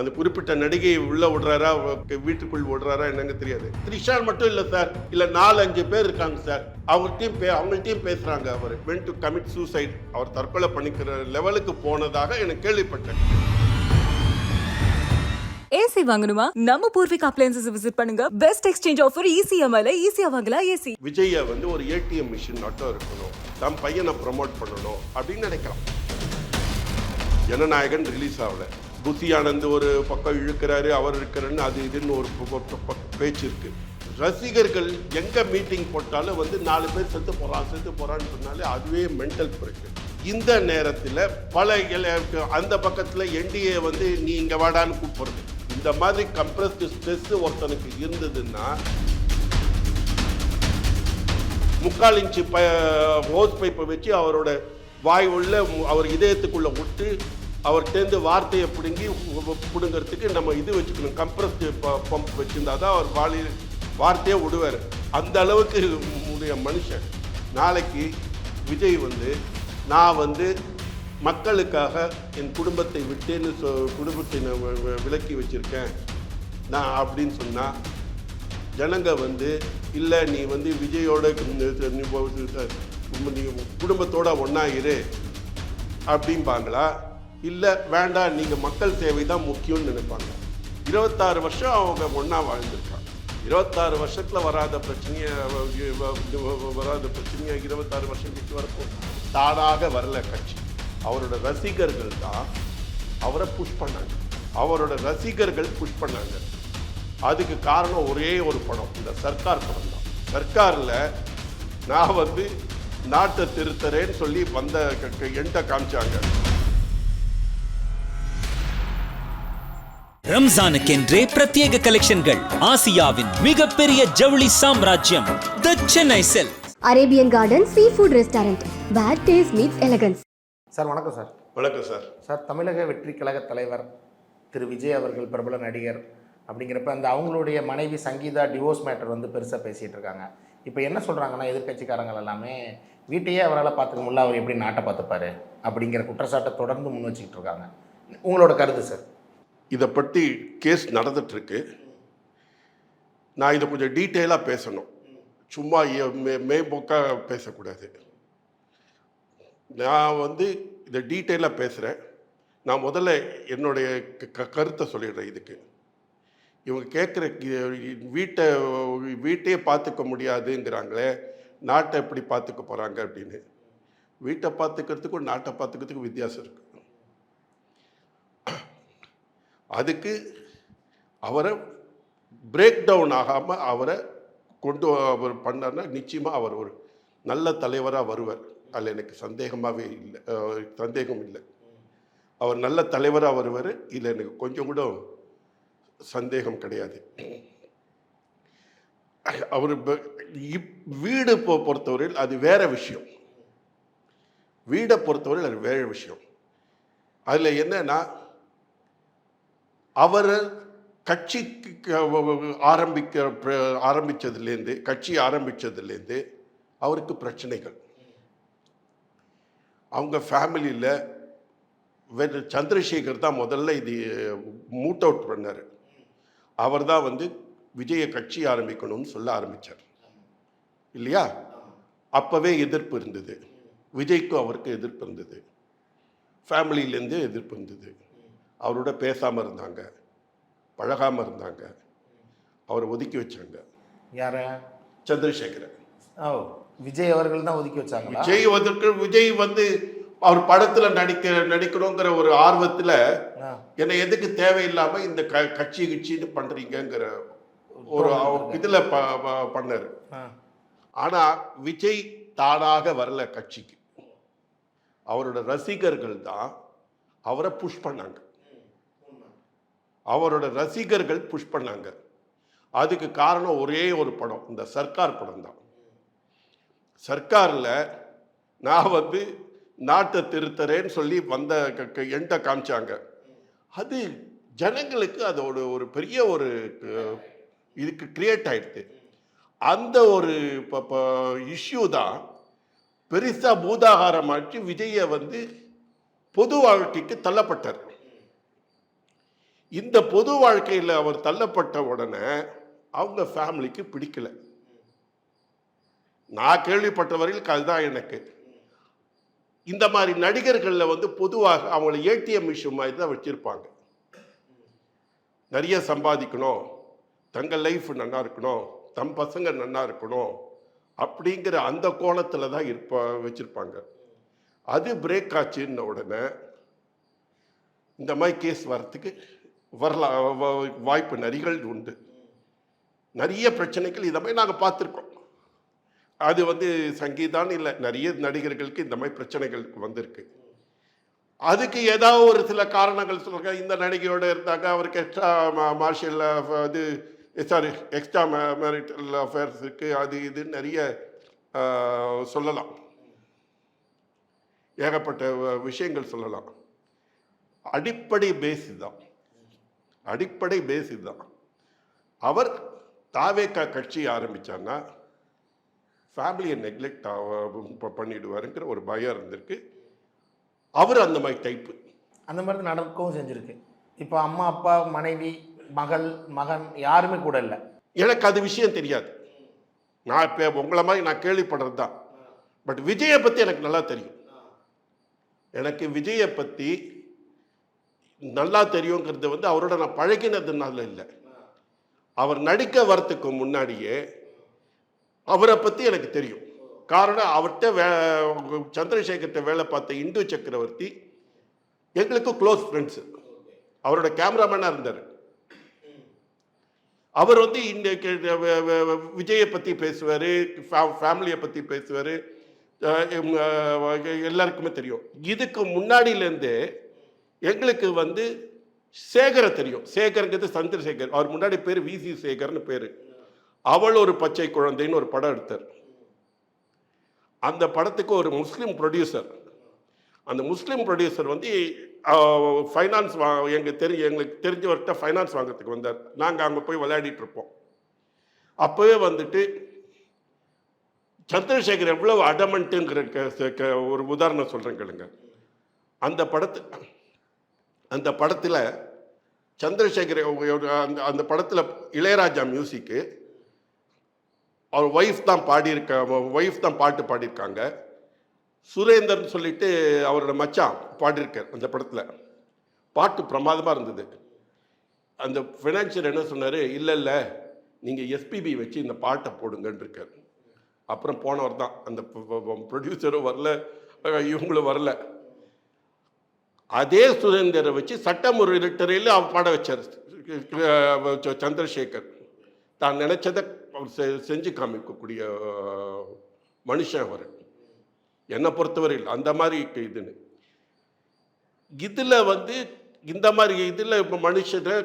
அந்த குறிப்பிட்ட நடிகையை உள்ள விடுறாரா வீட்டுக்குள் விடுறாரா என்னங்க தெரியாது. த்ரிஷால் மட்டும் இல்லை சார், இல்லை 4-5 பேர் இருக்காங்க சார். அவங்கள்ட்டையும் பேசுறாங்க. அவர் வென்ட் டு கமிட் சூசைட், அவர் தற்கொலை பண்ணிக்கிற லெவலுக்கு போனதாக எனக்கு கேள்விப்பட்டேன். ஏசி வாங்கணுமா? நம்ம பூர்விகா அப்ளையன்சஸ் விசிட் பண்ணுங்க. பெஸ்ட் எக்ஸ்சேஞ்ச் ஆஃபர் ECMIல ஈஸியா வாங்கலாம் ஏசி. விஜய வந்து ஒரு ATM மிஷின் மட்டும் இருக்கணும், தம் பையனை ப்ரமோட் பண்ணணும் அப்படின்னு நினைக்கலாம். ஜனநாயகன் ரிலீஸ் ஆகல, புசி ஆனந்த் ஒரு பக்கம் இழுக்கிறாரு, அவர் இருக்கிறன்னு அது இதுன்னு ஒரு பேச்சு இருக்கு. ரசிகர்கள் எங்க மீட்டிங் போட்டாலும் வந்து 4 பேர் செத்து போறான்னு சொன்னாலே அதுவே மென்டல் பிரச்சனை. இந்த நேரத்தில் பல அந்த பக்கத்தில் NDA வந்து நீ இங்க வாடான்னு கூப்பிடுறது. இந்த மாதிரி கம்ப்ரஸ்டு ஸ்ட்ரெஸ் ஒருத்தனுக்கு இருந்ததுன்னா 3/4 இன்ச்சு ஹோஸ் பைப்பை வச்சு அவரோட வாய் உள்ள அவர் இதயத்துக்குள்ள விட்டு அவர்கிட்டேருந்து வார்த்தையை பிடுங்கிறதுக்கு நம்ம இது வச்சுக்கணும், கம்ப்ரஸ்டு பம்ப் வச்சுருந்தா தான் அவர் வார்த்தையை விடுவார். அந்த அளவுக்கு உடைய மனுஷன். நாளைக்கு விஜய் வந்து நான் வந்து மக்களுக்காக என் குடும்பத்தை விட்டேன்னு குடும்பத்தை நான் விலக்கி வச்சுருக்கேன் நான் அப்படின்னு சொன்னால் ஜனங்க வந்து இல்லை நீ வந்து விஜயோட நீ குடும்பத்தோட ஒன்றா இரு அப்படிம்பாங்களா, இல்லை வேண்டாம் நீங்கள் மக்கள் சேவை தான் முக்கியம்னு நினைப்பாங்க. 26 வருஷம் அவங்க ஒன்றா வாழ்ந்துருக்காங்க. 26 வருஷத்தில் வராத பிரச்சனையை 26 வருஷம் கழிச்சு வரப்போ தானாக வரல கட்சி. அவரோட ரசிகர்கள் தான் அவரை புஷ் பண்ணாங்க. அதுக்கு காரணம் ஒரே ஒரு படம், இந்த சர்க்கார் படம் தான். சர்க்காரில் நான் வந்து நாட்டை திருத்தறேன்னு சொல்லி வந்த என்கிட்ட காமிச்சாங்க. ரம்ஜானுக்கென்றே பிரத்யேக கலெக்ஷன்கள். ஆசியாவின் மிகப்பெரிய ஜவுளி சாம்ராஜ்யம் the Chennai silks. Arabian garden seafood restaurant. Bad taste meets elegance. Sir வணக்கம் சார். வணக்கம் சார். சார், தமிழக வெற்றி கழக தலைவர் திரு விஜய் அவர்கள் பிரபல நடிகர் அப்படிங்கிறப்ப அந்த அவங்களுடைய மனைவி சங்கீதா டிவோர்ஸ் மேட்டர் வந்து பெருசாக பேசிகிட்டு இருக்காங்க. இப்போ என்ன சொல்கிறாங்கன்னா எதிர்கட்சிக்காரங்கள் எல்லாமே வீட்டையே அவரால் பார்த்துக்க முடியல, அவர் எப்படி நாட்டை பார்த்துப்பாரு அப்படிங்கிற குற்றச்சாட்டை தொடர்ந்து முன் வச்சுக்கிட்டு இருக்காங்க. உங்களோட கருத்து சார்? இதை பற்றி கேஸ் நடந்துட்டுருக்கு. நான் இதை கொஞ்சம் டீட்டெயிலாக பேசணும், சும்மா மேம்போக்காக பேசக்கூடாது. நான் வந்து இதை டீட்டெயிலாக பேசுகிறேன். நான் முதல்ல என்னுடைய கருத்தை சொல்லிடுறேன். இதுக்கு இவங்க கேட்குற வீட்டையே பார்த்துக்க முடியாதுங்கிறாங்களே, நாட்டை எப்படி பார்த்துக்க போகிறாங்க அப்படின்னு. வீட்டை பார்த்துக்கிறதுக்கும் நாட்டை பார்த்துக்கிறதுக்கும் வித்தியாசம் இருக்குது. அதுக்கு அவரை பிரேக் டவுன் ஆகாமல் அவரை அவர் பண்ணார்னா நிச்சயமாக அவர் ஒரு நல்ல தலைவராக வருவார். அதில் எனக்கு சந்தேகம் இல்லை. அவர் நல்ல தலைவராக வருவார். இதில் எனக்கு கொஞ்சம் கூட சந்தேகம் கிடையாது. அவர் வீடு பொறுத்தவரையில் அது வேற விஷயம். வீடை பொறுத்தவரையில் அது வேற விஷயம். அதில் என்னன்னா, அவர் கட்சி ஆரம்பிச்சதுலேருந்து அவருக்கு பிரச்சனைகள். அவங்க ஃபேமிலியில் சந்திரசேகர் தான் முதல்ல இது மூட் அவுட் பண்ணார். அவர் தான் வந்து விஜயை கட்சி ஆரம்பிக்கணும்னு சொல்ல ஆரம்பித்தார் இல்லையா? அப்போவே எதிர்ப்பு இருந்தது. விஜய்க்கும் அவருக்கு எதிர்ப்பு இருந்தது, ஃபேமிலியிலேருந்து எதிர்ப்பு இருந்தது. அவரோட பேசாமல் இருந்தாங்க, பழகாமல் இருந்தாங்க, அவரை ஒதுக்கி வச்சாங்க. யார? சந்திரசேகரை. விஜய் அவர்கள் தான் ஒதுக்கி வச்சாங்க. விஜய் வந்து அவர் படத்தில் நடிக்கணுங்கிற ஒரு ஆர்வத்தில் என்னை எதுக்கு தேவையில்லாமல் இந்த கட்சின்னு பண்ணுறீங்கிற ஒரு இதில் பண்ணார். ஆனால் விஜய் தானாக வரல கட்சிக்கு. அவரோட ரசிகர்கள் தான் அவரை புஷ் பண்ணாங்க. அதுக்கு காரணம் ஒரே ஒரு படம், இந்த சர்க்கார் படம் தான். சர்க்காரில் நான் வந்து நாட்டை திருத்தறேன்னு சொல்லி வந்த என்கிட்ட காமிச்சாங்க. அது ஜனங்களுக்கு அதோட ஒரு பெரிய ஒரு இதுக்கு கிரியேட் ஆயிடுது. அந்த ஒரு இஷ்யூ தான் பெருசாக பூதாகாரமாச்சு விஜயை வந்து பொது வாழ்க்கைக்கு தள்ளப்பட்டார். இந்த பொது வாழ்க்கையில் அவர் தள்ளப்பட்ட உடனே அவங்க ஃபேமிலிக்கு பிடிக்கல. நான் கேள்விப்பட்ட வரையில் அதுதான் எனக்கு. இந்த மாதிரி நடிகர்களில் வந்து பொதுவாக அவங்கள ஏடிஎம் மிஷின் மாதிரி தான் வச்சுருப்பாங்க. நிறைய சம்பாதிக்கணும், தங்கள் லைஃப் நல்லா இருக்கணும், தம் பசங்க நல்லா இருக்கணும் அப்படிங்கிற அந்த கோணத்தில் தான் வச்சுருப்பாங்க. அது பிரேக் ஆச்சுன்ன உடனே இந்த மாதிரி கேஸ் வரத்துக்கு வாய்ப்பு நிறைகள் உண்டு. நிறைய பிரச்சனைகள் இதை மாதிரி நாங்கள் பார்த்துருக்கோம். அது வந்து சங்கீதான்னு இல்லை, நிறைய நடிகர்களுக்கு இந்த மாதிரி பிரச்சனைகளுக்கு வந்திருக்கு. அதுக்கு ஏதாவது ஒரு சில காரணங்கள் சொல்லுங்க. இந்த நடிகையோட இருந்தாங்க, அவருக்கு எக்ஸ்ட்ரா மார்ஷியல் இது எக்ஸ்ட்ரா மேரிட்டல் அஃபேர்ஸ் இருக்குது, அது இது நிறைய சொல்லலாம், ஏகப்பட்ட விஷயங்கள் சொல்லலாம். அடிப்படை பேஸ் தான், அடிப்படை பேஸ் தான். அவர் தாவேக்கா கட்சி ஆரம்பித்தார்னா ஃபேமிலியை நெக்லெக்ட் பண்ணிடுவாருங்கிற ஒரு பயம் இருந்திருக்கு. அவர் அந்த மாதிரி டைப்பு. அந்த மாதிரி நடக்கவும் செஞ்சுருக்கு. இப்போ அம்மா அப்பா மனைவி மகள் மகன் யாருமே கூட இல்லை. எனக்கு அது விஷயம் தெரியாது. நான் இப்போ உங்களை மாதிரி நான் கேள்விப்படுறது தான். பட் விஜயை பற்றி எனக்கு நல்லா தெரியும். எனக்கு விஜயை பற்றி நல்லா தெரியுங்கிறது வந்து அவரோட நான் பழகினதுனால இல்லை. அவர் நடிக்க வரத்துக்கு முன்னாடியே அவரை பற்றி எனக்கு தெரியும். காரணம், அவர்கிட்ட சந்திரசேகர்கிட்ட வேலை பார்த்த இந்து சக்கரவர்த்தி எங்களுக்கு க்ளோஸ் ஃப்ரெண்ட்ஸு. அவரோட கேமராமேனாக இருந்தார். அவர் வந்து இன்றைக்கு விஜயை பற்றி பேசுவார், ஃபேமிலியை பற்றி பேசுவார், எல்லாருக்குமே தெரியும். இதுக்கு முன்னாடியிலேருந்தே எங்களுக்கு வந்து சேகரை தெரியும். சேகருங்கிறது சந்திரசேகர், அவர் முன்னாடி பேர் விசி சேகர்னு பேர். அவள் ஒரு பச்சை குழந்தைன்னு ஒரு படம் எடுத்தார். அந்த படத்துக்கு ஒரு முஸ்லீம் ப்ரொடியூசர், அந்த முஸ்லீம் ப்ரொடியூசர் வந்து ஃபைனான்ஸ் எங்களுக்கு தெரிஞ்சவர்கிட்ட ஃபைனான்ஸ் வாங்கிறதுக்கு வந்தார். நாங்கள் அங்கே போய் விளையாடிட்டு இருப்போம். அப்போவே வந்துட்டு சந்திரசேகர் எவ்வளோ அடமெண்ட்டுங்கிற ஒரு உதாரணம் சொல்கிறேன் கேளுங்க. அந்த படத்தில் சந்திரசேகர் அந்த படத்தில் இளையராஜா மியூசிக்கு அவர் ஒய்ஃப் தான் பாட்டு பாடியிருக்காங்க. சுரேந்தர்னு சொல்லிட்டு அவரோட மச்சான் பாடியிருக்கார். அந்த படத்தில் பாட்டு பிரமாதமாக இருந்தது. அந்த ஃபினான்ஷியர் என்ன சொன்னார், இல்லை நீங்கள் எஸ்பிபி வச்சு இந்த பாட்டை போடுங்கன்னு இருக்கார். அப்புறம் போனவர் தான், அந்த ப்ரொடியூசரும் வரல, இவங்களும் வரல. அதே சுரேந்தரை வச்சு சட்டமுறையில் அவர் பாட வச்சார் சந்திரசேகர். தான் நினைச்சதை செஞ்சு காமிக்கக்கூடிய மனுஷன் அவர், என்னை பொறுத்தவரையில். அந்த மாதிரி இதுன்னு இதில் வந்து இந்த மாதிரி இதில் இப்போ மனுஷனை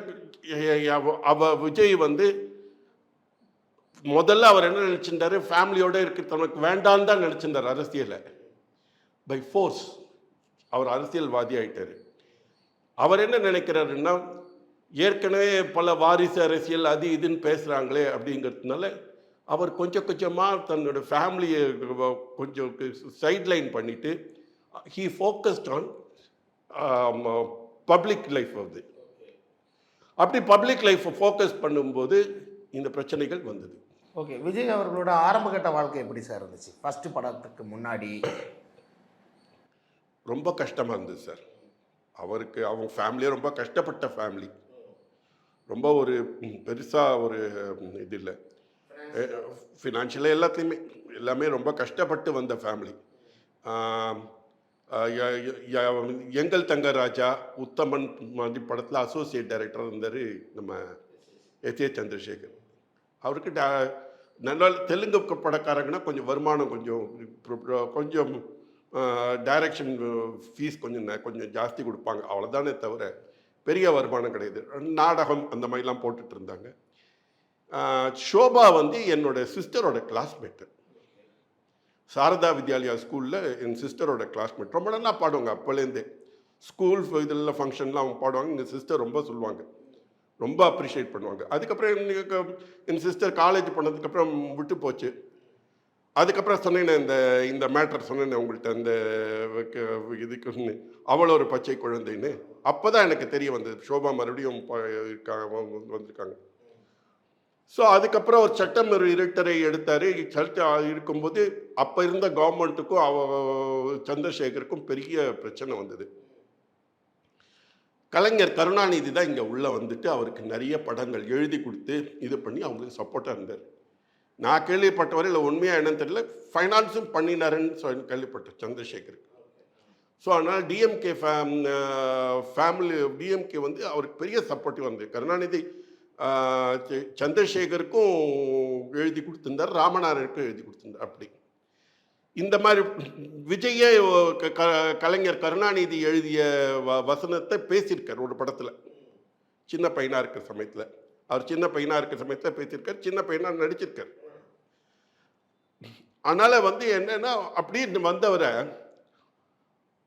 விஜய் வந்து முதல்ல அவர் என்ன நினச்சிருந்தாரு, ஃபேமிலியோட இருக்க தனக்கு வேண்டான்னு தான் நினச்சிருந்தார் அரசியலை. பை ஃபோர்ஸ் அவர் அரசியல்வாதி ஆகிட்டார். அவர் என்ன நினைக்கிறாருன்னா, ஏற்கனவே பல வாரிசு அரசியல் அது இதுன்னு பேசுகிறாங்களே அப்படிங்கிறதுனால அவர் கொஞ்சம் கொஞ்சமாக தன்னோட ஃபேமிலியை கொஞ்சம் சைட்லைன் பண்ணிவிட்டு he focused on public life வந்து. அப்படி பப்ளிக் லைஃப்பை ஃபோக்கஸ் பண்ணும்போது இந்த பிரச்சனைகள் வந்தது. ஓகே, விஜய் அவர்களோட ஆரம்பகட்ட வாழ்க்கை எப்படி சார் இருந்துச்சு? ஃபஸ்ட்டு படத்துக்கு முன்னாடி ரொம்ப கஷ்டமாக இருந்தது சார். அவங்க ஃபேமிலியே ரொம்ப கஷ்டப்பட்ட ஃபேமிலி. ரொம்ப ஒரு பெருசாக ஒரு இது இல்லை, ஃபினான்ஷியலாக எல்லாமே ரொம்ப கஷ்டப்பட்டு வந்த ஃபேமிலி. எங்கள் தங்கராஜா, உத்தமன் மாதிரி படத்தில் அசோசியேட் டைரக்டர் இருந்தார் நம்ம எஸ்.ஏ. சந்திரசேகர். அவருக்கு நல்லா தெலுங்கு படக்காரங்கன்னா கொஞ்சம் வருமானம் கொஞ்சம் டைரக்ஷன் ஃபீஸ் கொஞ்சம் ஜாஸ்தி கொடுப்பாங்க, அவ்வளோதானே தவிர பெரிய வருமானம் கிடையாது. நாடகம் அந்த மாதிரிலாம் போட்டுட்டு இருந்தாங்க. ஷோபா வந்து என்னோட சிஸ்டரோட கிளாஸ்மேட்டு. சாரதா வித்யாலயா ஸ்கூலில் என் சிஸ்டரோட கிளாஸ்மேட். ரொம்ப நல்லா பாடுவாங்க அப்போலேருந்தே. ஸ்கூல் இதில் ஃபங்க்ஷன்லாம் அவங்க பாடுவாங்க. எங்கள் சிஸ்டர் ரொம்ப சொல்லுவாங்க, ரொம்ப அப்ரிஷியேட் பண்ணுவாங்க. அதுக்கப்புறம் என் சிஸ்டர் காலேஜ் பண்ணதுக்கப்புறம் விட்டு போச்சு. அதுக்கப்புறம் சொன்னேன் இந்த மேட்டர் சொன்னேன் உங்கள்கிட்ட அந்த இதுக்கு அவள் ஒரு பச்சை குழந்தைன்னு. அப்போ தான் எனக்கு தெரிய வந்தது ஷோபா மறுபடியும் வந்திருக்காங்க. ஸோ அதுக்கப்புறம் ஒரு சட்டம் ஒரு இருட்டரை எடுத்தார். சட்டம் இருக்கும்போது அப்போ இருந்த கவர்மெண்ட்டுக்கும் சந்திரசேகருக்கும் பெரிய பிரச்சனை வந்தது. கலைஞர் கருணாநிதி தான் இங்கே உள்ளே வந்துட்டு அவருக்கு நிறைய படங்கள் எழுதி கொடுத்து இது பண்ணி அவங்களுக்கு சப்போர்ட்டாக இருந்தார். நான் கேள்விப்பட்டவரையில் உண்மையாக என்னன்னு தெரியல, ஃபைனான்ஸும் பண்ணினாருன்னு கேள்விப்பட்டேன் சந்திரசேகருக்கு. ஸோ அதனால் டிஎம்கே ஃபேமிலி டிஎம்கே வந்து அவருக்கு பெரிய சப்போர்ட்டிவ் வந்தது. கருணாநிதி சந்திரசேகருக்கும் எழுதி கொடுத்துருந்தார், ராமநாதனுக்கும் எழுதி கொடுத்துருந்தார். அப்படி இந்த மாதிரி விஜயே கலைஞர் கருணாநிதி எழுதிய வசனத்தை பேசியிருக்கார் ஒரு படத்தில். சின்ன பையனாக இருக்கிற சமயத்தில் அவர் சின்ன பையனாக இருக்கிற சமயத்தில் பேசியிருக்கார், சின்ன பையனாக நடிச்சிருக்கார். அதனால் வந்து என்னன்னா அப்படின்னு வந்தவரை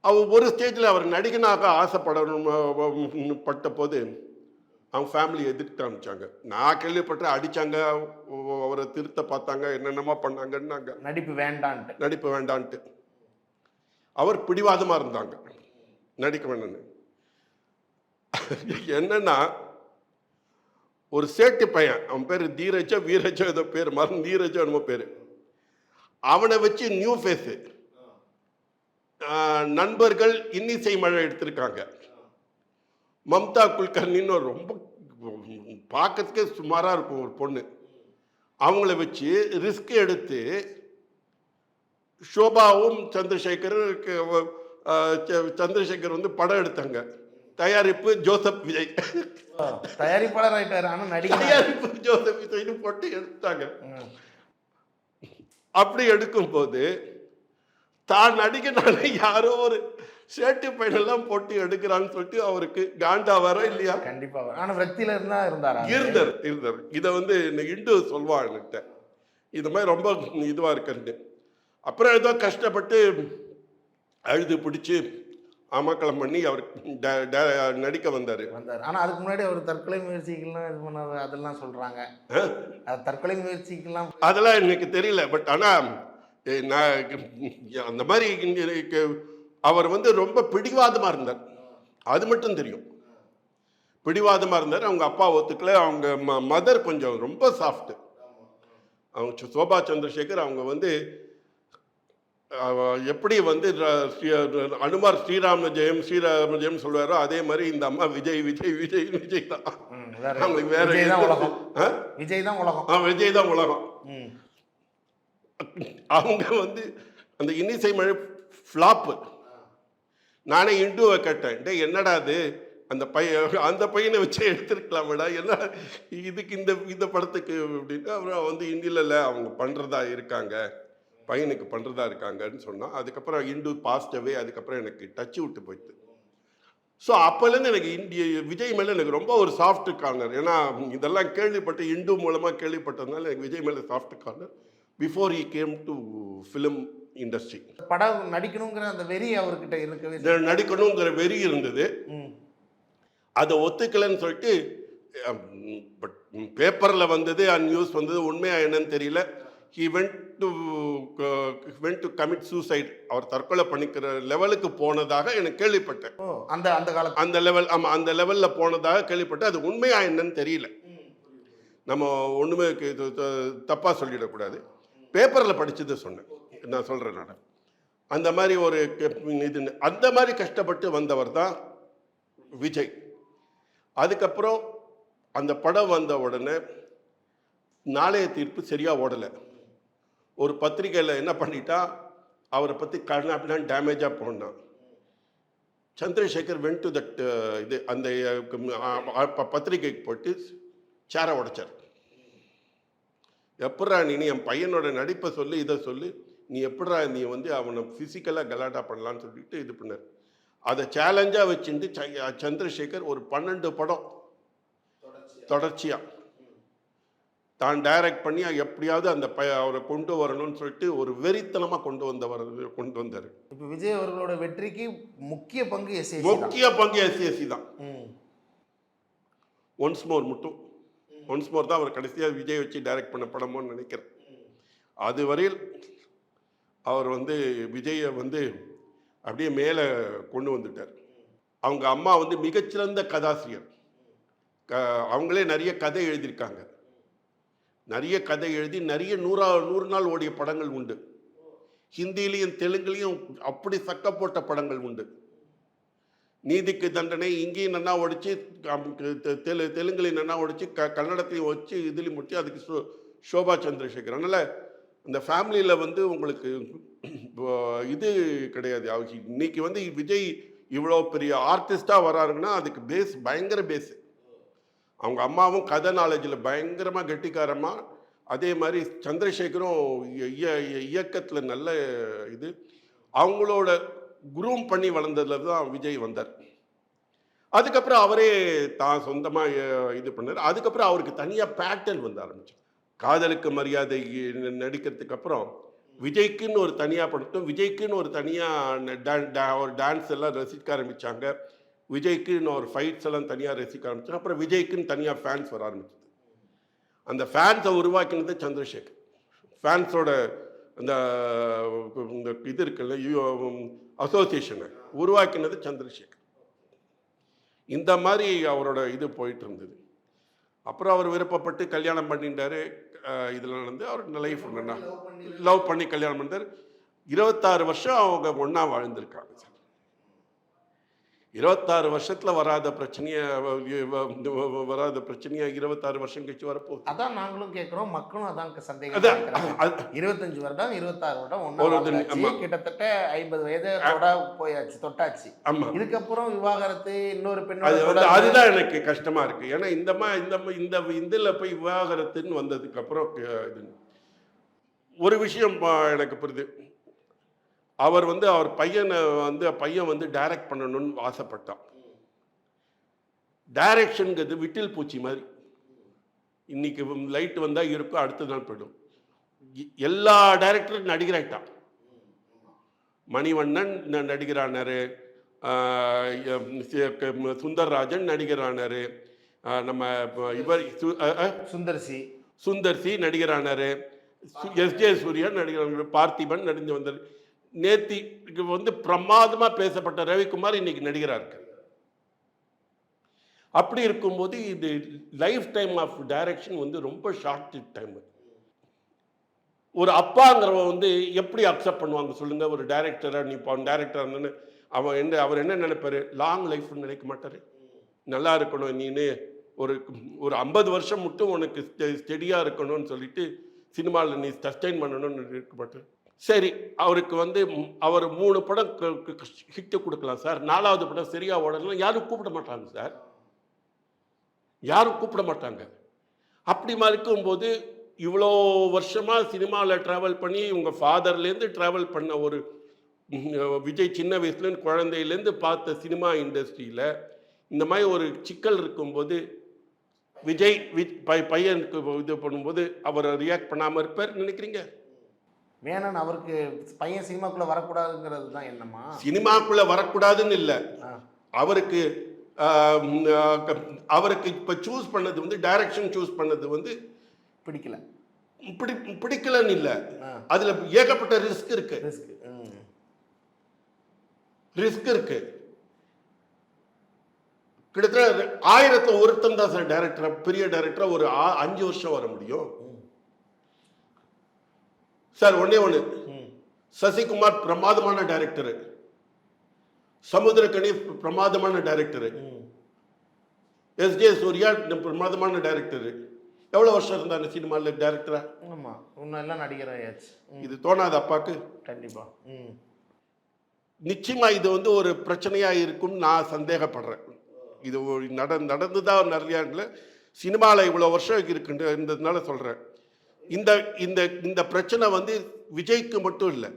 அவர் ஒரு ஸ்டேஜில் அவர் நடிகனாக ஆசைப்படணும் பட்ட போது அவங்க ஃபேமிலி எதிர்த்து காமிச்சாங்க. நான் கேள்விப்பட்ட அடித்தாங்க, அவரை திருத்த பார்த்தாங்க, என்னென்னமோ பண்ணாங்கன்னாங்க. நடிப்பு வேண்டான்ட்டு அவர் பிடிவாதமாக இருந்தாங்க, நடிக்க வேணும்னு. என்னன்னா ஒரு சேட்டு பையன், அவன் பேர் தீரஜோ வீரஜோ ஏதோ பேர் மறந்து, நீரஜோ என்னமோ பேர். அவனை வச்சு நியூ ஃபேஸு நண்பர்கள் இன்னிசை மழை எடுத்திருக்காங்க. மம்தா குல்கர்னின்னு ரொம்ப பார்க்கறதுக்கே சுமாராக இருக்கும் ஒரு பொண்ணு, அவங்கள வச்சு ரிஸ்க் எடுத்து ஷோபாவும் சந்திரசேகர் வந்து படம் எடுத்தாங்க. தயாரிப்பு ஜோசப் விஜய், தயாரிப்பாளர் ஆயிட்டாரு, ஆனால் தயாரிப்பு ஜோசப் விஜய்னு போட்டு எடுத்தாங்க. அப்படி எடுக்கும்போது தான் நடிகனால யாரோ ஒரு சேட்டு பையனெல்லாம் போட்டு எடுக்கிறான்னு சொல்லிட்டு அவருக்கு காண்டா வர இல்லையா? கண்டிப்பா. ஆனா விரக்தியில இருந்தார். இதை வந்து இண்டு சொல்வான் என்கிட்ட, இது மாதிரி ரொம்ப இதுவா இருக்குன்னு. அப்புறம் ஏதோ கஷ்டப்பட்டு அழுது பிடிச்சி அமக்களம் பண்ணி அவர் நடிக்க வந்தார். ஆனால் அதுக்கு முன்னாடி அவர் தற்கொலை முயற்சிகள்லாம் இது பண்ணார், அதெல்லாம் சொல்கிறாங்க. தற்கொலை முயற்சிகள்லாம் அதெல்லாம் எனக்கு தெரியல. பட் ஆனால் நான் அந்த மாதிரி அவர் வந்து ரொம்ப பிடிவாதமாக இருந்தார், அது மட்டும் தெரியும். பிடிவாதமாக இருந்தார். அவங்க அப்பா ஒத்துக்கல, அவங்க மதர் கொஞ்சம் ரொம்ப சாஃப்ட்டு. அவங்க சோபா சந்திரசேகர் அவங்க வந்து எப்படி வந்து அனுமார் ஸ்ரீராம ஜெயம் சொல்வாரோ அதே மாதிரி இந்த அம்மா விஜய் விஜய் விஜய் விஜய் தான். அவங்களுக்கு வேற விஜய் தான் உலகம். விஜய் தான் உலகம். அவங்க வந்து அந்த இன்னிசை மழை ஃப்ளாப்பு. நானே இண்டுவை கேட்டேன், டே என்னடா அது அந்த பையனை வச்சு எடுத்துருக்கலாமடா, என்ன இதுக்கு இந்த படத்துக்கு அப்படின்னு. அப்புறம் வந்து இண்டியில் அவங்க பண்ணுறதா இருக்காங்க, பையனுக்கு பண்ணுறதா இருக்காங்கன்னு சொன்னால். அதுக்கப்புறம் இண்டு பாஸ்டவே, அதுக்கப்புறம் எனக்கு டச்சு விட்டு போயிடுது. ஸோ அப்போலேருந்து எனக்கு விஜய் மேலே எனக்கு ரொம்ப ஒரு சாஃப்ட் கார்னர். ஏன்னா இதெல்லாம் கேள்விப்பட்டு இண்டு மூலமாக கேள்விப்பட்டதுனால எனக்கு விஜய் மேலே soft corner before he came to film industry. படம் நடிக்கணுங்கிற அந்த வெறி அவர்கிட்ட இருக்கவே, நடிக்கணுங்கிற வெறி இருந்தது. அதை ஒத்துக்கலைன்னு சொல்லிட்டு பட் பேப்பரில் வந்தது, நியூஸ் வந்தது, உண்மையாக என்னன்னு தெரியல. he went to commit suicide. அவர் தற்கொலை பண்ணிக்கிற லெவலுக்கு போனதாக எனக்கு கேள்விப்பட்டேன். அந்த லெவல், ஆமாம், அந்த லெவலில் போனதாக கேள்விப்பட்டேன். அது உண்மையாக என்னன்னு தெரியல. நம்ம ஒன்றுமே தப்பாக சொல்லிடக்கூடாது. பேப்பரில் படித்ததை சொன்னேன், நான் சொல்கிறேன். நான் அந்த மாதிரி ஒரு இது, அந்த மாதிரி கஷ்டப்பட்டு வந்தவர் தான் விஜய். அதுக்கப்புறம் அந்த படம் வந்த உடனே நாளைய தீர்ப்பு சரியாக ஓடலை. ஒரு பத்திரிகையில் என்ன பண்ணிட்டா, அவரை பற்றி கண்ணாப்பினான் டேமேஜாக போனான். சந்திரசேகர் வென்ட் டு தட் இது அந்த பத்திரிகைக்கு போட்டு சேரை உடைச்சார். எப்படா நீ என் பையனோட நடிப்பை சொல்லி இதை சொல்லி நீ எப்படா நீ வந்து அவனை ஃபிசிக்கலாக கலாட்டா பண்ணலான்னு சொல்லிட்டு இது பண்ணார். அதை சேலஞ்சாக வச்சுட்டு சந்திரசேகர் ஒரு 12 படம் தொடர்ச்சியாக தான் டைரக்ட் பண்ணி எப்படியாவது அந்த அவரை கொண்டு வரணும்னு சொல்லிட்டு ஒரு வெறித்தனமாக கொண்டு வந்தார். இப்போ விஜய் அவர்களோட வெற்றிக்கு முக்கிய பங்கு எஸ்சி தான். ஒன்ஸ் மோர் தான் அவர் கடைசியாக விஜய் வச்சு டைரக்ட் பண்ண படமோன்னு நினைக்கிறேன். அது வரையில் அவர் வந்து விஜயை வந்து அப்படியே மேலே கொண்டு வந்துட்டார். அவங்க அம்மா வந்து மிகச்சிறந்த கதாசிரியர். அவங்களே நிறைய கதை எழுதியிருக்காங்க. நிறைய கதை எழுதி நிறைய 100 நாள் ஓடிய படங்கள் உண்டு. ஹிந்திலையும் தெலுங்குலையும் அப்படி சக்க போட்ட படங்கள் உண்டு. நீதிக்கு தண்டனை இங்கேயும் நன்னா ஓடிச்சு, தெலுங்குலையும் நன்னா ஓடிச்சு, கன்னடத்தையும் வச்சு இதுலையும் முடிச்சு, அதுக்கு சோபா சந்திரசேகர். அதனால் அந்த ஃபேமிலியில் வந்து உங்களுக்கு இது கிடையாது. இன்னைக்கு வந்து விஜய் இவ்வளோ பெரிய ஆர்டிஸ்டாக வராருங்கன்னா அதுக்கு பயங்கர பேஸு. அவங்க அம்மாவும் கதை நாலேஜில் பயங்கரமாக கெட்டிக்காரமாக, அதே மாதிரி சந்திரசேகரும் இயக்கத்தில் நல்ல இது. அவங்களோட குரூம் பண்ணி வளர்ந்ததில் தான் விஜய் வந்தார். அதுக்கப்புறம் அவரே தான் சொந்தமாக இது பண்ணார். அதுக்கப்புறம் அவருக்கு தனியாக பேட்டர்ன் வந்து ஆரம்பிச்சு. காதலுக்கு மரியாதை நடிக்கிறதுக்கு அப்புறம் விஜய்க்குன்னு ஒரு தனியாக படட்டும், விஜய்க்குன்னு ஒரு தனியாக ஒரு டான்ஸ் எல்லாம் ரசிக்க ஆரம்பித்தாங்க. விஜய்க்குன்னு ஒரு ஃபைட்ஸ் எல்லாம் தனியாக ரசிக்க ஆரம்பித்தாங்க. அப்புறம் விஜய்க்குன்னு தனியாக ஃபேன்ஸ் வர ஆரம்பிச்சது. அந்த ஃபேன்ஸை உருவாக்கினது சந்திரசேகர். ஃபேன்ஸோட அந்த இது இருக்குல்ல, அசோசியேஷனை உருவாக்கினது சந்திரசேகர். இந்த மாதிரி அவரோட இது போயிட்டு இருந்தது. அப்புறம் அவர் விருப்பப்பட்டு கல்யாணம் பண்ணிட்டாரு. இதில் நடந்து அவர் லைஃப் லவ் பண்ணி கல்யாணம் பண்ணார். 26 வருஷம் அவங்க ஒன்றா வாழ்ந்திருக்காங்க சார். 26 வருஷத்தில் வராத பிரச்சனையை 26 வருஷம் கழிச்சு வரப்போகுது. அதான் நாங்களும் கேட்குறோம், மக்களும் அதான் சந்தேகம். 25 வருடம் 26 வருடம் ஒன்றா கிட்டத்தட்ட 50 வயது தொட்டாச்சு. இதுக்கப்புறம் விவாகரத்து இன்னொரு பெண்ணோட, அதுதான் எனக்கு கஷ்டமா இருக்கு. ஏன்னா இந்த இதில் போய் விவாகரத்துன்னு வந்ததுக்கு அப்புறம் இது ஒரு விஷயம் எனக்கு புரியுது. அவர் வந்து பையன் வந்து டைரக்ட் பண்ணணும்னு ஆசைப்பட்டான். டைரக்ஷனுங்கிறது விட்டில் பூச்சி மாதிரி. இன்னைக்கு லைட் வந்தால் இருக்கும், அடுத்த நாள் போயிடும். எல்லா டைரக்டரும் நடிகராயிட்டான். மணிவண்ணன் நடிகரானாரு, சுந்தர்ராஜன் நடிகரானாரு, நம்ம இவர் சுந்தர்சி நடிகரானாரு, எஸ்ஜே சூர்யா நடிகரானாரு, பார்த்திபன் நடிஞ்சு வந்தார். நேத்திக்கு வந்து பிரமாதமா பேசப்பட்ட ரவிக்குமார் இன்னைக்கு நடிகராக இருக்கு. அப்படி இருக்கும்போது இது லைஃப் டைம் ஆஃப் டைரக்ஷன் வந்து ரொம்ப ஷார்ட் டைம். ஒரு அப்பாங்கிறவன் வந்து எப்படி அக்செப்ட் பண்ணுவாங்க சொல்லுங்க? ஒரு டைரக்டராக நீ டைரக்டர் அவர் என்ன நினைப்பாரு? லாங் லைஃப் நினைக்க மாட்டாரு. நல்லா இருக்கணும், நீனு ஒரு 50 வருஷம் மட்டும் உனக்கு ஸ்டெடியாக இருக்கணும்னு சொல்லிட்டு சினிமாவில் நீ சஸ்டைன் பண்ணணும்னு இருக்க மாட்டார். சரி, அவருக்கு வந்து அவர் 3 படம் ஹிட்டு கொடுக்கலாம் சார், 4வது படம் சரியா ஓடலாம், யாரும் கூப்பிட மாட்டாங்க சார், யாரும் கூப்பிட மாட்டாங்க. அப்படி மாதிரி இருக்கும்போது இவ்வளோ வருஷமாக சினிமாவில் ட்ராவல் பண்ணி உங்கள் ஃபாதர்லேருந்து ட்ராவல் பண்ண ஒரு விஜய் சின்ன வயசுலேருந்து குழந்தையிலேருந்து பார்த்த சினிமா இண்டஸ்ட்ரியில் இந்த மாதிரி ஒரு சிக்கல் இருக்கும்போது விஜய் பையனுக்கு இது பண்ணும்போது அவர் ரியாக்ட் பண்ணாமல் இருப்பார் நினைக்கிறீங்க? வேணாம், அவருக்கு பையன் சினிமாக்குள்ளே வரக்கூடாதுங்கிறது தான் என்னம்மா? சினிமாக்குள்ளே வரக்கூடாதுன்னு இல்லை, அவருக்கு இப்போ சூஸ் பண்ணது வந்து டைரக்ஷன் சூஸ் பண்ணது வந்து பிடிக்கலன்னு இல்லை, அதில் ஏகப்பட்ட ரிஸ்க் இருக்கு. கிட்டத்தட்ட 1000 ஒருத்தன் தான் சார் டைரக்டரா, பெரிய டைரக்டரா ஒரு 5 வருஷம் வர முடியும் சார். ஒண்ணு சசிகுமார் பிரமாதமான டைரக்டர், சமுத்திரக்கனி பிரமாதமான டைரக்டர், எஸ்ஜே சூர்யா பிரமாதமான டைரக்டர். எவ்வளவு வருஷம் இருந்தாங்க சினிமாவில் டைரக்டரா? ஆமா, எல்லாம் நடிகராயாச்சு. இது தோணாது அப்பாக்கு? கண்டிப்பா. நிச்சயமா இது வந்து ஒரு பிரச்சனையா இருக்கும்னு நான் சந்தேகப்படுறேன். இது நடந்துதான் நிறைய சினிமாவில் இவ்வளோ வருஷம் இருக்குன்றதுனால சொல்கிறேன். இந்த பிரச்சனை வந்து விஜய்க்கு மட்டும் இல்லை,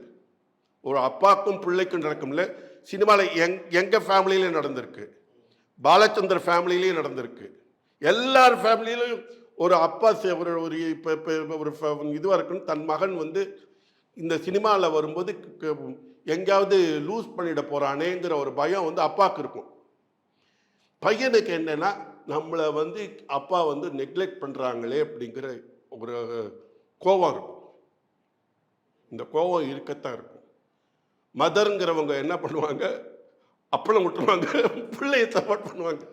ஒரு அப்பாக்கும் பிள்ளைக்கும் நடக்கும்ல. சினிமாவில் எங்கள் ஃபேமிலியிலே நடந்திருக்கு, பாலச்சந்தர் ஃபேமிலியிலையும் நடந்திருக்கு, எல்லார் ஃபேமிலியிலும் ஒரு அப்பா ஒரு இதுவாக இருக்குன்னு தன் மகன் வந்து இந்த சினிமாவில் வரும்போது எங்கேயாவது லூஸ் பண்ணிட போகிறானேங்கிற ஒரு பயம் வந்து அப்பாவுக்கு இருக்கும். பையனுக்கு என்னன்னா நம்மளை வந்து அப்பா வந்து நெக்லெக்ட் பண்ணுறாங்களே அப்படிங்கிற ஒரு கோபம் இருக்கும். இந்த கோபம் இருக்கத்தான் இருக்கும். மதருங்கிறவங்க என்ன பண்ணுவாங்க, அப்பளம் விட்டுருவாங்க, பிள்ளையை சப்போர்ட் பண்ணுவாங்க.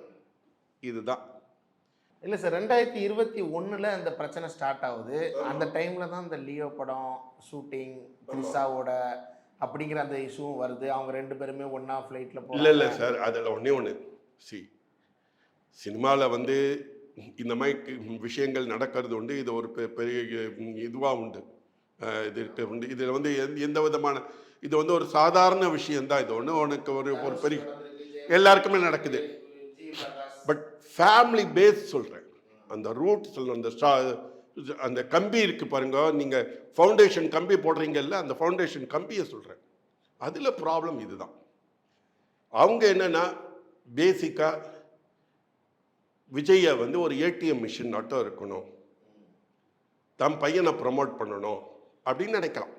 இதுதான். இல்லை சார், 2021 அந்த பிரச்சனை ஸ்டார்ட் ஆகுது. அந்த டைமில் தான் இந்த லியோ படம் ஷூட்டிங், த்ரிஷாவோட அப்படிங்கிற அந்த இஷ்யூவும் வருது. அவங்க 2 பேருமே ஒன்றா ஃப்ளைட்டில் இல்லை சார், அதில் ஒன்று சினிமாவில் வந்து இந்த மாதிரி விஷயங்கள் நடக்கிறது உண்டு. இது ஒரு பெரிய இதுவாக உண்டு. இது உண்டு. இதில் வந்து எந்த விதமான இது வந்து ஒரு சாதாரண விஷயந்தான். இது ஒன்று உனக்கு ஒரு பெரிய எல்லாருக்குமே நடக்குது. பட் ஃபேமிலி பேஸ் சொல்கிறேன், அந்த ரூட் சொல்கிறேன், அந்த கம்பி இருக்குது பாருங்க, நீங்கள் ஃபவுண்டேஷன் கம்பி போடுறீங்கல்ல, அந்த ஃபவுண்டேஷன் கம்பியை சொல்கிறேன். அதில் ப்ராப்ளம் இதுதான். அவங்க என்னென்னா பேசிக்காக விஜயை வந்து ஒரு ஏடிஎம் மிஷின் மட்டும் இருக்கணும், தம் பையனை ப்ரமோட் பண்ணணும் அப்படின்னு நினைக்கலாம்.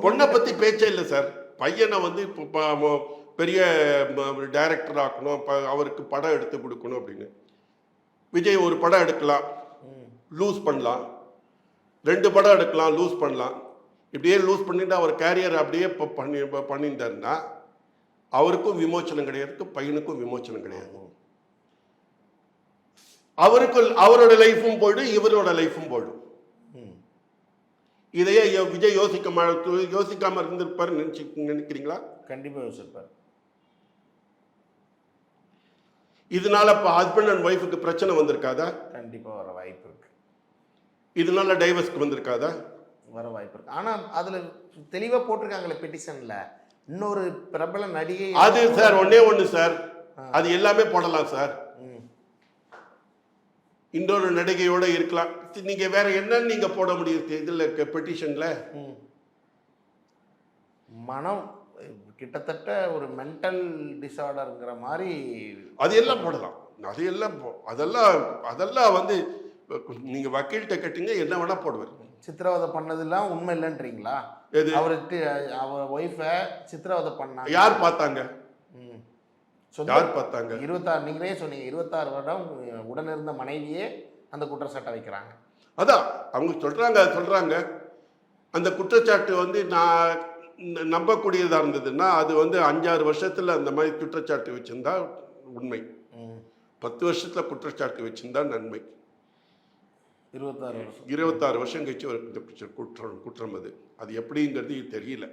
பொண்ணை பற்றி பேச்சே இல்லை சார். பையனை வந்து இப்போ பெரிய டைரக்டர் ஆக்கணும், அவருக்கு படம் எடுத்து கொடுக்கணும் அப்படின்னு. விஜய் ஒரு படம் எடுக்கலாம், லூஸ் பண்ணலாம், 2 படம் எடுக்கலாம், லூஸ் பண்ணலாம். இப்படியே லூஸ் பண்ணிட்டு அவர் கேரியர் அப்படியே பண்ணியிருந்தாருன்னா அவருக்கும் விமோச்சனம் கிடையாது, பையனுக்கும் விமோச்சனம் கிடையாது. அவரோட லைஃபும் போயிடும், இவரோட லைஃபும் போயிடும். இதையே விஜய் யோசிக்காம இருந்திருப்பாரு நினைக்கிறீங்களா? கண்டிப்பாக யோசிப்பார். இதனால இப்போ ஹஸ்பண்ட் அண்ட் ஒய்ஃபுக்கு பிரச்சனை வந்திருக்காதா? கண்டிப்பாக வர வாய்ப்பு இருக்கு. இதனால டைவர்ஸ்க்கு வந்திருக்காதா? வர வாய்ப்பு இருக்கு. ஆனால் அதில் தெளிவாக போட்டிருக்காங்களே பெட்டிஷனில், இன்னொரு பிரபல நடிகை. அது சார் ஒண்ணு சார், அது எல்லாமே போடலாம் சார். இன்னொரு நடிகையோட இருக்கலாம். நீங்க வேற என்னன்னு நீங்க போட முடியும் இதுல பெட்டிஷன்ல? மனம் கிட்டத்தட்ட ஒரு மென்டல் டிசார்டர்ங்கிற மாதிரி அது எல்லாம் போடலாம். அதெல்லாம் வந்து நீங்க வக்கீல்கிட்ட கேட்டீங்க, என்ன வேணா போடுவார். சித்திரவதை பண்ணதெல்லாம் உண்மை இல்லைன்றீங்களா? அவருக்கு அவர் ஒய்ஃபை சித்திரவதை பண்ணாங்க. யார் பார்த்தாங்க? யார் பார்த்தாங்க? 26, நீங்களே சொன்னீங்க, 26 வருடம் உடனிருந்த மனைவியே அந்த குற்றச்சாட்டை வைக்கிறாங்க. அதான் அவங்க சொல்றாங்க அந்த குற்றச்சாட்டு வந்து நான் நம்பக்கூடியதாக இருந்ததுன்னா அது வந்து 5-6 வருஷத்துல அந்த மாதிரி குற்றச்சாட்டு வச்சிருந்தா உண்மை, 10 வருஷத்துல குற்றச்சாட்டு வச்சிருந்தா நன்மை. 26 வருஷம் கழிச்சு ஒரு குற்றம் அது எப்படிங்கிறது தெரியல.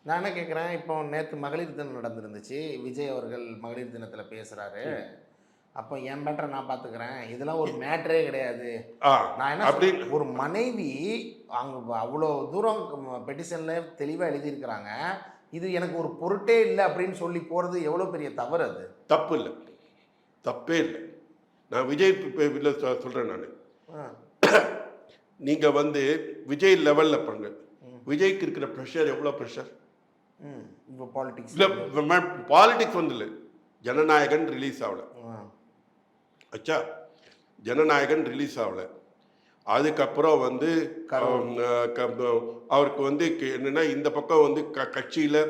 நான் என்ன கேட்குறேன், இப்போ நேற்று மகளிர் தினம் நடந்துருந்துச்சு, விஜய் அவர்கள் மகளிர் தினத்தில் பேசுகிறாரு. அப்போ என் மேட்டரை நான் பார்த்துக்கிறேன், இதெல்லாம் ஒரு மேட்டரே கிடையாது. நான் என்ன அப்படின்னு ஒரு மனைவி அங்கே அவ்வளோ தூரம் பெட்டிஷனில் தெளிவாக எழுதியிருக்கிறாங்க, இது எனக்கு ஒரு பொருட்டே இல்லை அப்படின்னு சொல்லி போகிறது எவ்வளோ பெரிய தவறு. அது தப்பு இல்லை, தப்பே இல்லை. நான் விஜய் சொல்கிறேன். நான் நீங்கள் வந்து விஜய் லெவலில் பாருங்க, விஜய்க்கு இருக்கிற ப்ரெஷர் எவ்வளோ ப்ரெஷர். இப்போ பாலிடிக்ஸ் வந்து இல்லை, ஜனநாயகன் ரிலீஸ் ஆகல. அச்சா, ஜனநாயகன் ரிலீஸ் ஆகல. அதுக்கப்புறம் வந்து அவருக்கு வந்து என்னன்னா இந்த பக்கம் வந்து கட்சியில்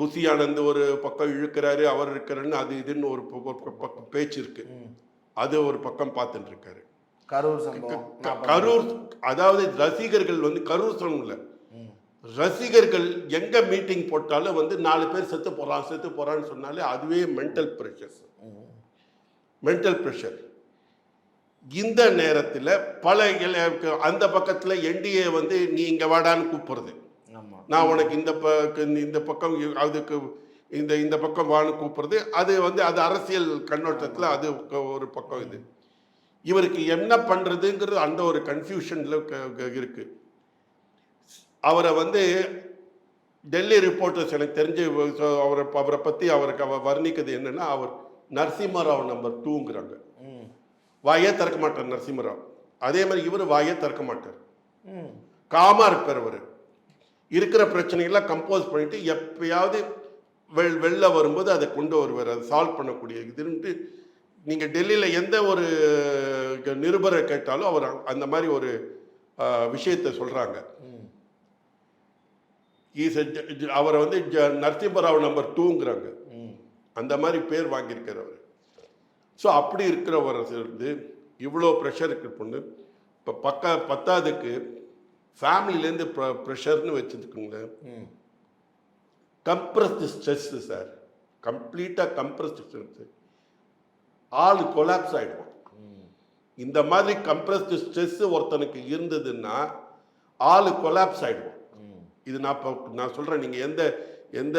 புசி ஆனந்த் ஒரு பக்கம் இழுக்கிறாரு, அவர் இருக்கிறன்னு அது இதுன்னு ஒரு பக்கம் பேச்சு இருக்கு. அது ஒரு பக்கம் பார்த்துட்டு இருக்காரு. கரூர் அதாவது ரசிகர்கள் வந்து கரூர் சொன்ன ரசிகர்கள் எங்க மீட்டிங் போட்டாலும் வந்து 4 பேர் செத்து போறான்னு சொன்னாலே அதுவே மென்டல் ப்ரெஷர். இந்த நேரத்தில் பல அந்த பக்கத்தில் என்டிஏ வந்து நீ இங்க வாடான்னு கூப்பிடுறது, நான் உனக்கு இந்த பக்கம் அதுக்கு இந்த பக்கம் வான்னு கூப்பிடுறது, அது வந்து அது அரசியல் கண்ணோட்டத்தில் அது ஒரு பக்கம். இது இவருக்கு என்ன பண்றதுங்கிறது அந்த ஒரு கன்ஃபியூஷன்ல இருக்கு. அவரை வந்து டெல்லி ரிப்போர்ட்டர்ஸ் எனக்கு தெரிஞ்சு அவரை பற்றி அவருக்கு வர்ணிக்கிறது என்னன்னா, அவர் நரசிம்மராவ் நம்பர் 2ங்கிறாங்க. வாயே திறக்க மாட்டார் நரசிம்மராவ். அதே மாதிரி இவர் வாயே திறக்க மாட்டார், காமா இருப்பார். அவர் இருக்கிற பிரச்சனைகள்லாம் கம்போஸ் பண்ணிட்டு எப்பயாவது வெளில வரும்போது அதை கொண்டு வருவார், அதை சால்வ் பண்ணக்கூடிய இதுன்ட்டு. நீங்கள் டெல்லியில் எந்த ஒரு நிருபரை கேட்டாலும் அவர் அந்த மாதிரி ஒரு விஷயத்தை சொல்கிறாங்க. அவரை வந்து நரசிம்மராவ் நம்பர் 2ங்கிறாங்க. அந்த மாதிரி பேர் வாங்கியிருக்கார் அவர். ஸோ அப்படி இருக்கிறவர் வந்து இவ்வளோ ப்ரெஷருக்கு பொண்ணு இப்போ பத்தாவதுக்கு ஃபேமிலியிலேருந்து ப்ரெஷர்னு வச்சுருக்குங்களேன். கம்ப்ரஸ்டு ஸ்ட்ரெஸ்ஸு சார், கம்ப்ளீட்டாக கம்ப்ரஸ்டு ஸ்ட்ரெஸ்ஸு. ஆள் கொலாப்ஸ் ஆகிடுவோம். இந்த மாதிரி கம்ப்ரஸ்டு ஸ்ட்ரெஸ்ஸு ஒருத்தனுக்கு இருந்ததுன்னா ஆள் கொலாப்ஸ் ஆகிடுவோம். இது நான் சொல்கிறேன், நீங்கள் எந்த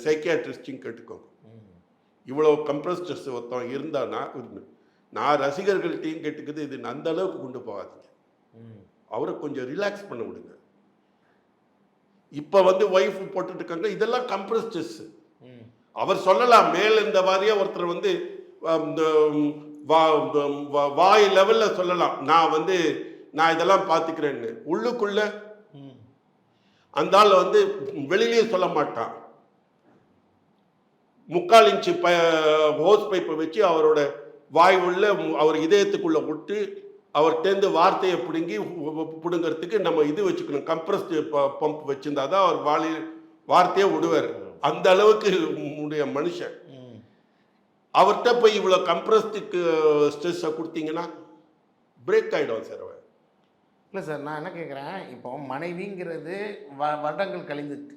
சைக்கியாட்ரிஸ்டையும் கேட்டுக்கோங்க. இவ்வளோ கம்ப்ரஸ்டு ஸ்ட்ரெஸ் ஒருத்தன் இருந்தானா, நான் ரசிகர்கள்ட்டையும் கேட்டுக்குது, இது அந்த அளவுக்கு கொண்டு போகாதீங்க, அவரை கொஞ்சம் ரிலாக்ஸ் பண்ண விடுங்க. இப்போ ஒய்ஃப் போட்டுட்டு இருக்காங்க, இதெல்லாம் கம்ப்ரஸ் ஸ்ட்ரெஸ். அவர் சொல்லலாம் மேல் இந்த மாதிரியே ஒருத்தர் வாய் லெவலில் சொல்லலாம், நான் இதெல்லாம் பார்த்துக்கிறேன்னு. உள்ளுக்குள்ள அந்த ஆள் வெளியிலேயே சொல்ல மாட்டான். 3/4 இன்ச்சு ஹோஸ் பைப்பை வச்சு அவரோட வாய் உள்ள அவர் இதயத்துக்குள்ள விட்டு அவர்கிட்டேருந்து வார்த்தையை பிடுங்கிறதுக்கு நம்ம இது வச்சுக்கணும், கம்ப்ரஸ்டு பம்ப் வச்சிருந்தா தான் அவர் வார்த்தையே விடுவார். அந்த அளவுக்கு உடைய மனுஷன். அவர்கிட்ட போய் இவ்வளோ கம்ப்ரஸ்டுக்கு ஸ்ட்ரெஸ்ஸை கொடுத்தீங்கன்னா பிரேக் ஆகிடும் சார். அவர் இல்லை சார், நான் என்ன கேட்குறேன், இப்போ மனைவிங்கிறது வருடங்கள்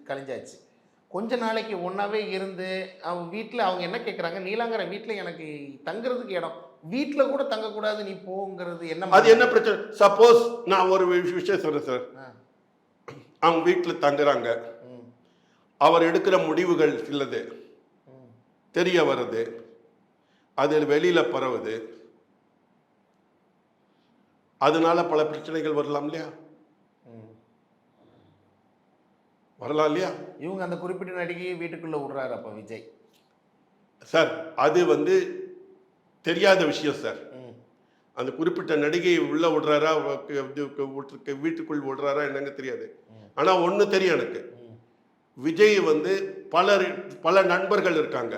கழிஞ்சாச்சு. கொஞ்ச நாளைக்கு ஒன்றாவே இருந்து அவங்க வீட்டில் அவங்க என்ன கேட்குறாங்க, நீலாங்கிற வீட்டில் எனக்கு தங்குறதுக்கு இடம், வீட்டில் கூட தங்கக்கூடாது, நீ போங்கிறது என்ன? அது என்ன பிரச்சனை? சப்போஸ் நான் ஒரு விஷயம் சொல்கிறேன் சார், அவங்க வீட்டில் தங்குறாங்க, அவர் எடுக்கிற முடிவுகள் சிலது தெரிய வருது, அது வெளியில் பரவுது, அதனால பல பிரச்சனைகள் வரலாம் இல்லையா? வரலாம் இல்லையா? இவங்க அந்த குறிப்பிட்ட நடிகையை வீட்டுக்குள்ளே விடுறாரு அப்போ விஜய் சார். அது தெரியாத விஷயம் சார். அந்த குறிப்பிட்ட நடிகையை உள்ள விடுறாரா, வீட்டுக்குள் விடுறாரா என்னங்க தெரியாது. ஆனால் ஒன்று தெரியும் எனக்கு, விஜய் பல நண்பர்கள் இருக்காங்க,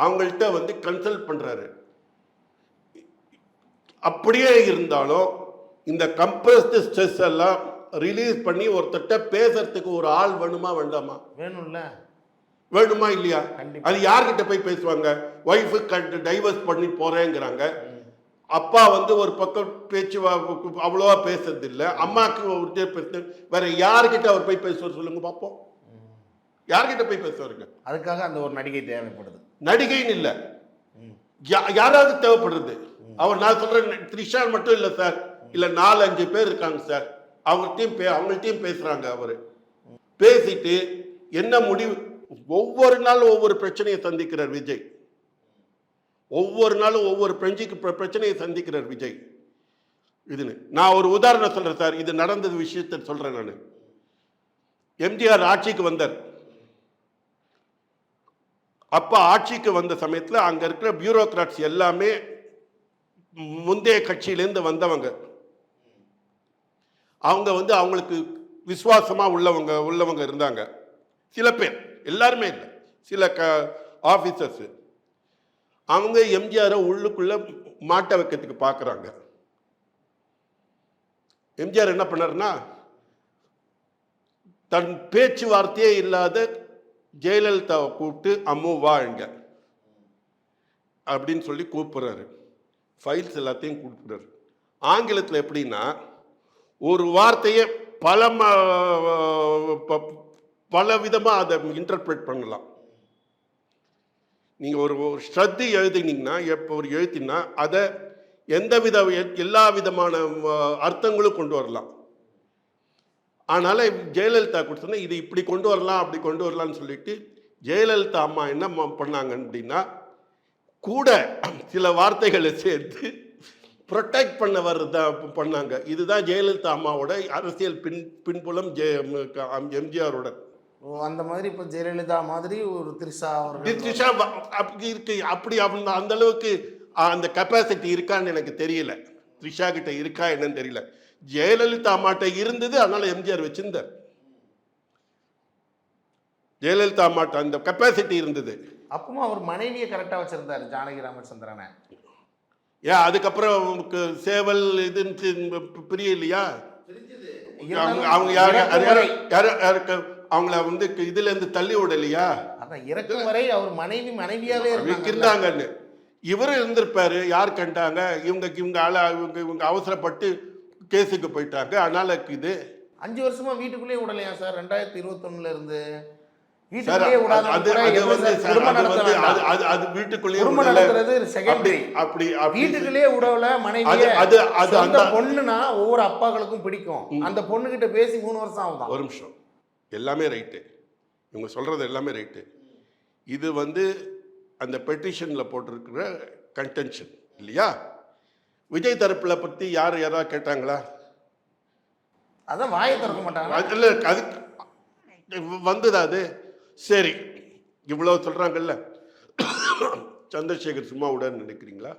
அவங்கள்ட்ட கன்சல்ட் பண்றாரு. அப்படியே இருந்தாலும் இந்த கம்ப்ரஸ்டு ஸ்ட்ரெஸ் எல்லாம் ரிலீஸ் பண்ணி ஒருத்தட்ட பேசுறதுக்கு ஒரு ஆள் வேணுமா வேண்டாமா? வேணுமா இல்லையா? அது யார்கிட்ட போய் பேசுவாங்க? ஒய்ஃபு டைவர்ஸ் பண்ணி போறேங்கிறாங்க, அப்பா ஒரு பக்கம் பேச்சு அவ்வளோவா பேசுறது இல்லை, அம்மாக்கு ஒரு பேச, வேற யார்கிட்ட அவர் போய் பேசுவார் சொல்லுங்க பார்ப்போம். யார்கிட்ட போய் பேசுவாருங்க? அதுக்காக அந்த ஒரு நடிகை தேவைப்படுது. நடிகைன்னு இல்லை, யாராவது தேவைப்படுறது. அவர் நான் சொல்றேன், த்ரிஷா மட்டும் இல்லை சார், இல்லை 4-5 பேர் இருக்காங்க சார், அவங்கள்ட்டையும் பேசுறாங்க. அவர் பேசிட்டு என்ன முடிவு, ஒவ்வொரு நாளும் ஒவ்வொரு பிரச்சனையை சந்திக்கிறார் விஜய், ஒவ்வொரு நாளும் ஒவ்வொரு பிரச்சனையை சந்திக்கிறார் விஜய். இதுன்னு நான் ஒரு உதாரணம் சொல்றேன் சார், இது நடந்தது விஷயத்தை சொல்றேன். நான் எம்ஜிஆர் ஆட்சிக்கு வந்தார். அப்ப ஆட்சிக்கு வந்த சமயத்துல அங்க இருக்கிற பியூரோக்ராட்ஸ் எல்லாமே முந்தைய கட்சியிலேருந்து வந்தவங்க. அவங்க அவங்களுக்கு விசுவாசமா உள்ளவங்க இருந்தாங்க. சில பேர், எல்லாருமே இல்லை, சில ஆபீசர்ஸ். அவங்க எம்ஜிஆரை உள்ளுக்குள்ள மாட்ட வைக்கிறதுக்கு பார்க்குறாங்க. எம்ஜிஆர் என்ன பண்ணாருன்னா, தன் பேச்சுவார்த்தையே இல்லாத ஜெயலலிதாவை கூப்பிட்டு அம்மு வாங்க அப்படின்னு சொல்லி கூப்பிடுறாரு. ஃபைல்ஸ் எல்லாத்தையும் கூப்பிடுறாரு. ஆங்கிலத்தில் எப்படின்னா, ஒரு வார்த்தையை பல விதமாக அதை இன்டர்பிரேட் பண்ணலாம். நீங்கள் ஒரு ஸ்ரத்தி எழுதினீங்கன்னா, ஒரு எழுத்தினா அதை எல்லா விதமான அர்த்தங்களும் கொண்டு வரலாம். அதனால ஜெயலலிதா கொடுத்தோன்னா இது இப்படி கொண்டு வரலாம், அப்படி கொண்டு வரலாம்னு சொல்லிட்டு ஜெயலலிதா அம்மா என்ன பண்ணாங்க அப்படின்னா, கூட சில வார்த்தைகளை சேர்த்து ப்ரொடெக்ட் பண்ண வர்றதா பண்ணாங்க. இதுதான் ஜெயலலிதா அம்மாவோட அரசியல் பின்புலம் எம்ஜிஆரோட. அந்த மாதிரி இப்போ ஜெயலலிதா மாதிரி ஒரு த்ரிஷா அப்படி இருக்கு. அப்படி அந்த அளவுக்கு அந்த கெப்பாசிட்டி இருக்கான்னு எனக்கு தெரியல. த்ரிஷா கிட்ட இருக்கா என்னன்னு தெரியல. ஜெயலலிதா அம்மாட்ட இருந்தது, அதனால எம்ஜிஆர் வச்சிருந்தார். ஜெயலலிதா அம்மாட்ட அந்த கெப்பாசிட்டி இருந்தது. அப்பவும் அவர் மனைவியை கரெக்டாக வச்சிருந்தாரு, ஜானகி ராமச்சந்திரனை. ஏன் அதுக்கப்புறம் சேவல் இதுன்னு பிரிய இல்லையா? அவங்க யாருக்கு அவங்கள இதுல இருந்து தள்ளி விடலையா? அதான் இறக்கும் வரை அவர் மனைவியாவே இருந்தாங்கன்னு இவரும் இருந்திருப்பாரு. யார் கண்டாங்க? இவங்க அவசரப்பட்டு கேஸுக்கு போயிட்டாங்க. அதனால இது 5 வருஷமா வீட்டுக்குள்ளேயே விடலையா சார்? 2021 இருந்து சார் வீட்டுக்குள்ளேயே விடாத அது வந்து சார் அது வீட்டுக்குள்ளேயே குடும்பம் நடத்துறது செகண்டரி. அப்படி வீட்டுக்குள்ளேயே விடல மனைவி. அது அந்த பொண்ணுனா ஒவ்வொரு அப்பாக்களுக்கும் பிடிக்கும். அந்த பொண்ணு கிட்ட பேசி 3 வருஷம் ஆகுதான். ஒரு நிமிஷம், எல்லாமே ரைட்டு, இவங்க சொல்றது எல்லாமே ரைட்டு. இது வந்து அந்த பெட்டிஷன்ல போட்டிருக்கிற கன்டென்ஷன் இல்லையா? விஜய் தரப்புல பத்தி யாராவது கேட்டாங்களா? அதான் வாயை திறக்க மாட்டாங்க. இல்ல அது வந்ததா? அது சரி, இவ்வளவு சொல்றாங்கல்ல, சந்திரசேகர் சும்மா விடன்னு நினைக்கிறீங்களா?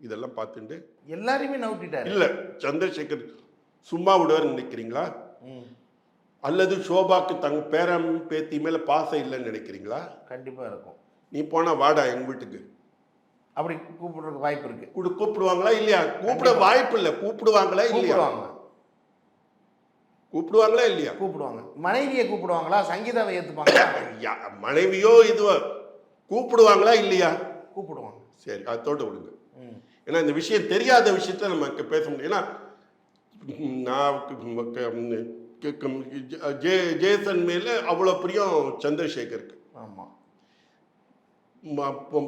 இதெல்லாம் பார்த்துட்டு எல்லாரையுமே நவுட்டிட்டாரு. இல்ல, சந்திரசேகர் சும்மா விடுவார்னு நினைக்கிறீங்களா? அல்லது சோபாக்கு தங்க பேரம் பேத்தி மேல பாசம் இல்லைன்னு நினைக்கிறீங்களா? கண்டிப்பா இருக்கும். நீ போனா வாடா எங்க வீட்டுக்கு, அப்படி கூப்பிடுறதுக்கு வாய்ப்பு இருக்கு. கூப்பிடுவாங்களா இல்லையா? கூப்பிட வாய்ப்பு இல்லை. கூப்பிடுவாங்களா இல்லையா? கூப்பிடுவாங்களா இல்லையா? கூப்பிடுவாங்க. மனைவியை கூப்பிடுவாங்களா? சங்கீதாவை ஏத்துப்பாங்களா? மனைவியோ இதுவோ கூப்பிடுவாங்களா இல்லையா? கூப்பிடுவாங்க. சரி, அதோட விடுங்க. ஏன்னா இந்த விஷயம் தெரியாத விஷயத்த நம்ம பேச முடியும். ஏன்னா நான் ஜேசன் மேல அவ்வளோ பிரியம் சந்திரசேகருக்கு. ஆமா.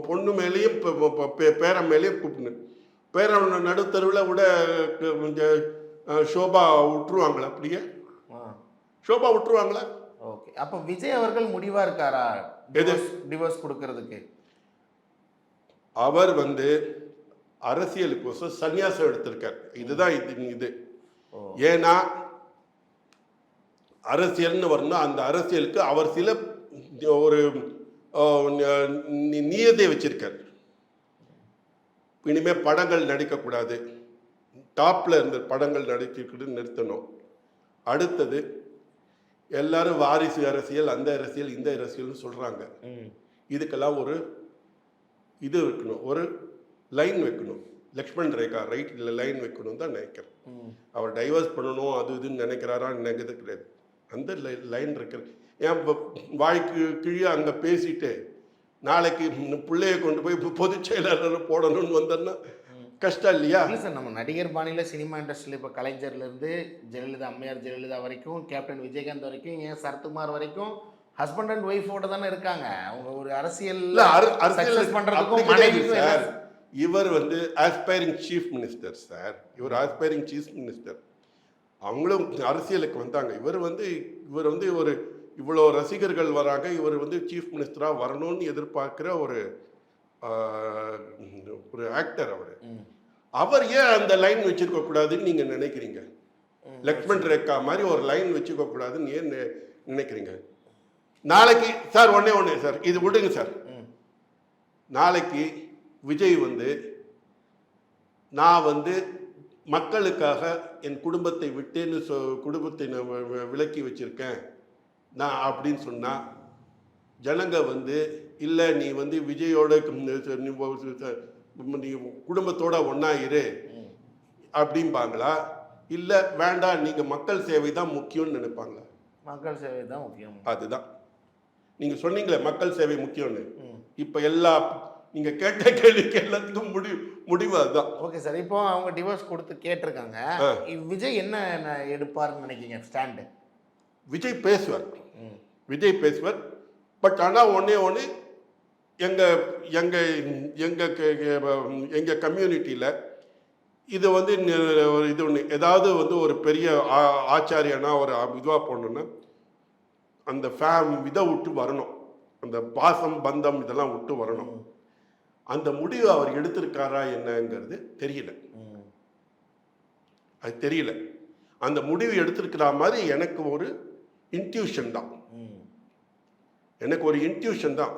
பொண்ணு மேலேயும் பேரன் மேலேயும் கூப்பிடணும். பேரன் நடுத்தருவில் விட ஷோபா விட்டுருவாங்களா? அப்படியே ஷோபா விட்டுருவாங்களா? ஓகே. அப்போ விஜய் அவர்கள் முடிவா இருக்காரா டிவோர்ஸ் கொடுக்கறதுக்கு? அவர் வந்து அரசியலுக்கோசம் சன்னியாசம் எடுத்திருக்கார். இதுதான் இது. ஏன்னா அரசியல்னு வரணும். அந்த அரசியலுக்கு அவர் சில ஒரு நியதியை வச்சிருக்கார். இனிமே படங்கள் நடிக்கக்கூடாது, டாப்ல இருந்த படங்கள் நடிச்சுக்கிட்டு நிறுத்தணும். அடுத்தது எல்லாரும் வாரிசு அரசியல், அந்த அரசியல், இந்த அரசியல்னு சொல்றாங்க. இதுக்கெல்லாம் ஒரு இது வைக்கணும், ஒரு லைன் வைக்கணும். லக்ஷ்மண் ரேகா ரைட் இல்லை லைன் வைக்கணும் தான் நினைக்கிறேன். அவர் டைவர்ஸ் பண்ணணும் அது இதுன்னு நினைக்கிறாரான்னு நினைக்கிறது கிடையாது. அந்த லைன் இருக்கிறது. ஏன் வாய்க்கு கீழே அங்கே பேசிட்டு நாளைக்கு பிள்ளைய கொண்டு போய் பொதுச் செயலாளர் போடணும்னு வந்தோன்னா கஷ்டம் இல்லையா? இல்லை சார், நம்ம நடிகர் பாணியில் சினிமா இண்டஸ்ட்ரியில் இப்போ கலைஞர்லேருந்து ஜெயலலிதா, அம்மையார் ஜெயலலிதா வரைக்கும், கேப்டன் விஜயகாந்த் வரைக்கும், ஏன் சரத்குமார் வரைக்கும் ஹஸ்பண்ட் அண்ட் ஒய்ஃபோட தானே இருக்காங்க. அவங்க ஒரு அரசியல் பண்ணுறதுக்கும் மனைவிக்கும். இவர் வந்து ஆஸ்பைரிங் சீஃப் மினிஸ்டர் சார். இவர் ஆஸ்பைரிங் சீஃப் மினிஸ்டர். அவங்களும் அரசியலுக்கு வந்தாங்க. இவர் வந்து ஒரு இவ்வளோ ரசிகர்கள் வராங்க, இவர் வந்து சீஃப் மினிஸ்டராக வரணும்னு எதிர்பார்க்குற ஒரு ஆக்டர். அவர் ஏன் அந்த லைன் வச்சிருக்க கூடாதுன்னு நீங்க நினைக்கிறீங்க? லக்ஷ்மண் ரேகா மாதிரி ஒரு லைன் வச்சுக்க கூடாதுன்னு ஏன் நினைக்கிறீங்க? நாளைக்கு சார் ஒன்னே சார், இது விடுங்க சார். நாளைக்கு விஜய் வந்து நான் வந்து மக்களுக்காக என் குடும்பத்தை விட்டேன்னு குடும்பத்தை விலக்கி வச்சிருக்கேன் நான் அப்படின்னு சொன்னா ஜனங்க வந்து இல்லை நீ வந்து விஜயோட நீ குடும்பத்தோட ஒன்னா இரு அப்படிம்பாங்களா? இல்லை வேண்டாம் நீங்க மக்கள் சேவை தான் முக்கியம்னு நினைப்பாங்களா? மக்கள் சேவை தான் முக்கியம். அதுதான் நீங்க சொன்னீங்களே மக்கள் சேவை முக்கியம்னு. இப்ப எல்லா நீங்க கேட்ட கேள்விக்கு எல்லாத்துக்கும் முடிவு அதுதான். ஓகே சார், இப்போ அவங்க டிவோர்ஸ் கொடுத்து கேட்டிருக்காங்க. விஜய் என்ன எடுப்பாருன்னு நினைக்கிறீங்க ஸ்டாண்டு? விஜய் பேசுவார். பட் ஆனால் ஒன்று எங்கள் கம்யூனிட்டியில் இது வந்து இது ஒன்று ஏதாவது வந்து ஒரு பெரிய ஆச்சாரியனா ஒரு இதுவாக போடணுன்னா அந்த இதை விட்டு வரணும், அந்த பாசம் பந்தம் இதெல்லாம் விட்டு வரணும். அந்த முடிவு அவர் எடுத்திருக்காரா என்னங்கிறது தெரியல. அது தெரியல. அந்த முடிவு எடுத்திருக்கிற மாதிரி எனக்கு ஒரு இன்ட்யூஷன் தான்.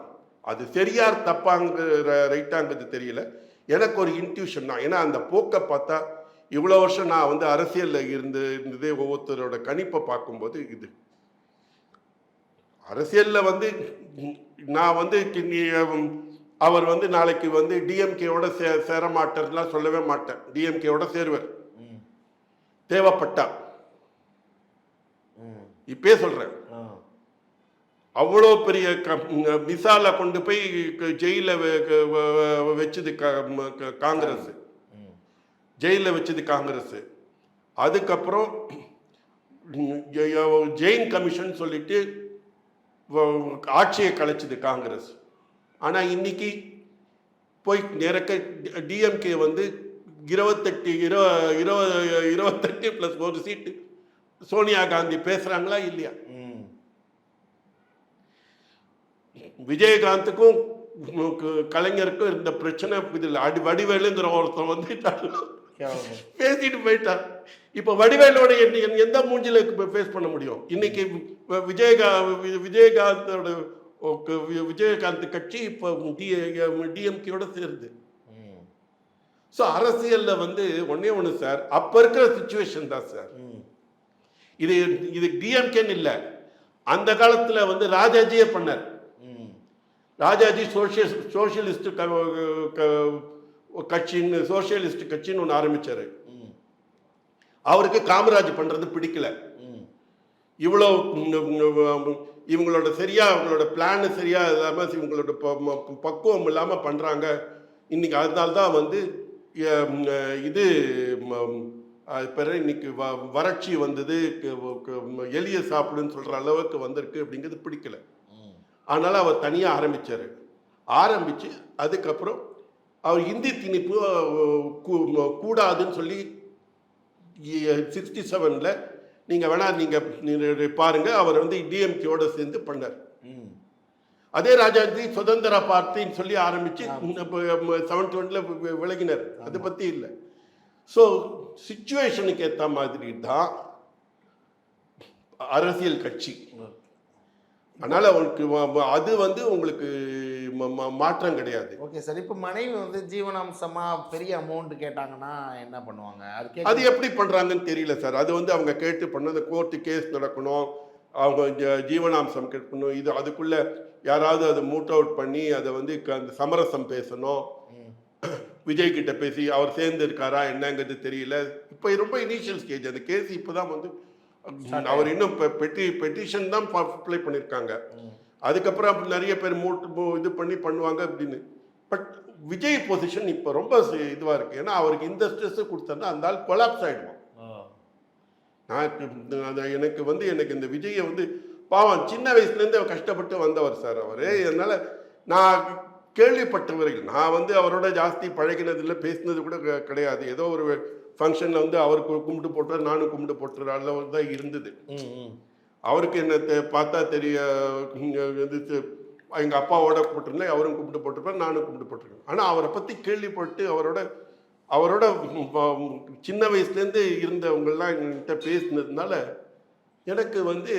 அது சரியார் தப்பாங்கிற ரைட்டாங்கிறது தெரியல. எனக்கு ஒரு இன்ட்யூஷன் தான். ஏன்னா அந்த போக்கை பார்த்தா இவ்வளோ வருஷம் நான் வந்து அரசியலில் இருந்ததே ஒவ்வொருத்தரோட கணிப்பை பார்க்கும்போது இது அரசியலில் வந்து நான் வந்து அவர் வந்து நாளைக்கு வந்து டிஎம்கேவோட சேர மாட்டார்லாம் சொல்லவே மாட்டேன். டிஎம்கேவோட சேருவார் தேவைப்பட்டா. இப்பே சொல்றேன், அவ்வளோ பெரிய மிசால கொண்டு போய் ஜெயில வச்சது காங்கிரஸ், ஜெயில வச்சது காங்கிரஸ். அதுக்கப்புறம் ஜெயின் கமிஷன் சொல்லிட்டு ஆட்சியை கலைச்சது காங்கிரஸ். ஆனால் இன்னைக்கு போய் நேரக்க டிஎம்கே வந்து 28 ப்ளஸ் 1 சீட்டு சோனியா காந்தி பேசுறாங்களா இல்லையா? விஜயகாந்துக்கும் கலைஞருக்கும் இருந்த பிரச்சனை இதில் வடிவேலுங்கிற ஒருத்தன் வந்து பேசிட்டு போயிட்டார். இப்போ வடிவேலோட எந்த மூஞ்சில ஃபேஸ் பண்ண முடியும்? இன்னைக்கு விஜயகாந்த் கட்சி இப்போ டிஎம்கேயோட சேருது. ஸோ அரசியல்ல வந்து ஒண்ணு சார், அப்ப இருக்கிற சிச்சுவேஷன் தான் சார். இது டிஎம்கேன்னு இல்லை, அந்த காலத்துல வந்து ராஜாஜியே பண்ணார். ராஜாஜி சோசியலிஸ்ட் கட்சின்னு சோசியலிஸ்ட் கட்சின்னு ஒன்று ஆரம்பிச்சாரு. அவருக்கு காமராஜ் பண்றது பிடிக்கல. இவ்வளோ இவங்களோட சரியா அவங்களோட பிளான் சரியா இல்லாம இவங்களோட பக்குவம் இல்லாம பண்றாங்க இன்னைக்கு. அதனால தான் வந்து இது இன்னைக்கு வறட்சி வந்தது, எலிய சாப்பிடுன்னு சொல்ற அளவுக்கு வந்திருக்கு அப்படிங்கிறது பிடிக்கல. அதனால அவர் தனியாக ஆரம்பிச்சு அதுக்கப்புறம் அவர் இந்தி திணிப்பு கூடாதுன்னு சொல்லி 67 நீங்க வேணா நீங்க பாருங்க, அவர் வந்து டிஎம்கேயோட சேர்ந்து பண்ணார். அதே ராஜாஜி சுதந்திர பார்ட்டின்னு சொல்லி ஆரம்பிச்சு 71 விலகினர். அதை பத்தி இல்லை. ஸோ சிச்சுவேஷனுக்கு ஏற்ற மாதிரி தான் அரசியல் கட்சி. அதனால உங்களுக்கு அது வந்து உங்களுக்கு மாற்றம் கிடையாது. Okay sir. இப்போ மனைவி வந்து ஜீவனாம்சமா பெரிய அமௌண்ட் கேட்டாங்கன்னா என்ன பண்ணுவாங்க? அது எப்படி பண்றாங்கன்னு தெரியல சார். அது வந்து அவங்க கேட்டு பண்ணது கோர்ட்டு கேஸ் நடக்கணும், அவங்க ஜீவனாம்சம் கேட்கணும். இது அதுக்குள்ள யாராவது அதை மூட் அவுட் பண்ணி அதை வந்து அந்த சமரசம் பேசணும். விஜய் கிட்ட பேசி அவர் சேர்ந்து இருக்காரா என்னங்கிறது தெரியல. இப்போ ரொம்ப இனிஷியல் ஸ்டேஜ் அந்த கேஸ். இப்போதான் வந்து அவர் இன்னும் பெட்டிஷன் தான் அப்ளை பண்ணியிருக்காங்க. அதுக்கப்புறம் நிறைய பேர் இது பண்ணி பண்ணுவாங்க அப்படின்னு. பட் விஜய் பொசிஷன் இப்போ ரொம்ப இதுவாக இருக்கு. ஏன்னா அவருக்கு இந்த ஸ்ட்ரெஸ் கொடுத்தா அந்த ஆள் கொலாப்ஸ் ஆகிடுவான். எனக்கு வந்து எனக்கு இந்த விஜயை வந்து பாவம் சின்ன வயசுலேருந்து கஷ்டப்பட்டு வந்தவர் சார் அவர். அதனால நான் கேள்விப்பட்டவர்கள், நான் வந்து அவரோட ஜாஸ்தி பழகினதில்லை, பேசினது கூட கிடையாது. ஏதோ ஒரு ஃபங்க்ஷனில் வந்து அவருக்கு கும்பிட்டு போட்டார், நானும் கும்பிட்டு போட்டுற அளவு தான் இருந்தது. அவருக்கு என்ன பார்த்தா தெரிய எங்கள் அப்பாவோட கும்பிட்டுருந்தேன், அவரும் கும்பிட்டு போட்டிருப்பார், நானும் கும்பிட்டு போட்டிருக்கேன். ஆனால் அவரை பற்றி கேள்விப்பட்டு அவரோட சின்ன வயசுலேருந்து இருந்தவங்கெல்லாம் என்கிட்ட பேசினதுனால எனக்கு வந்து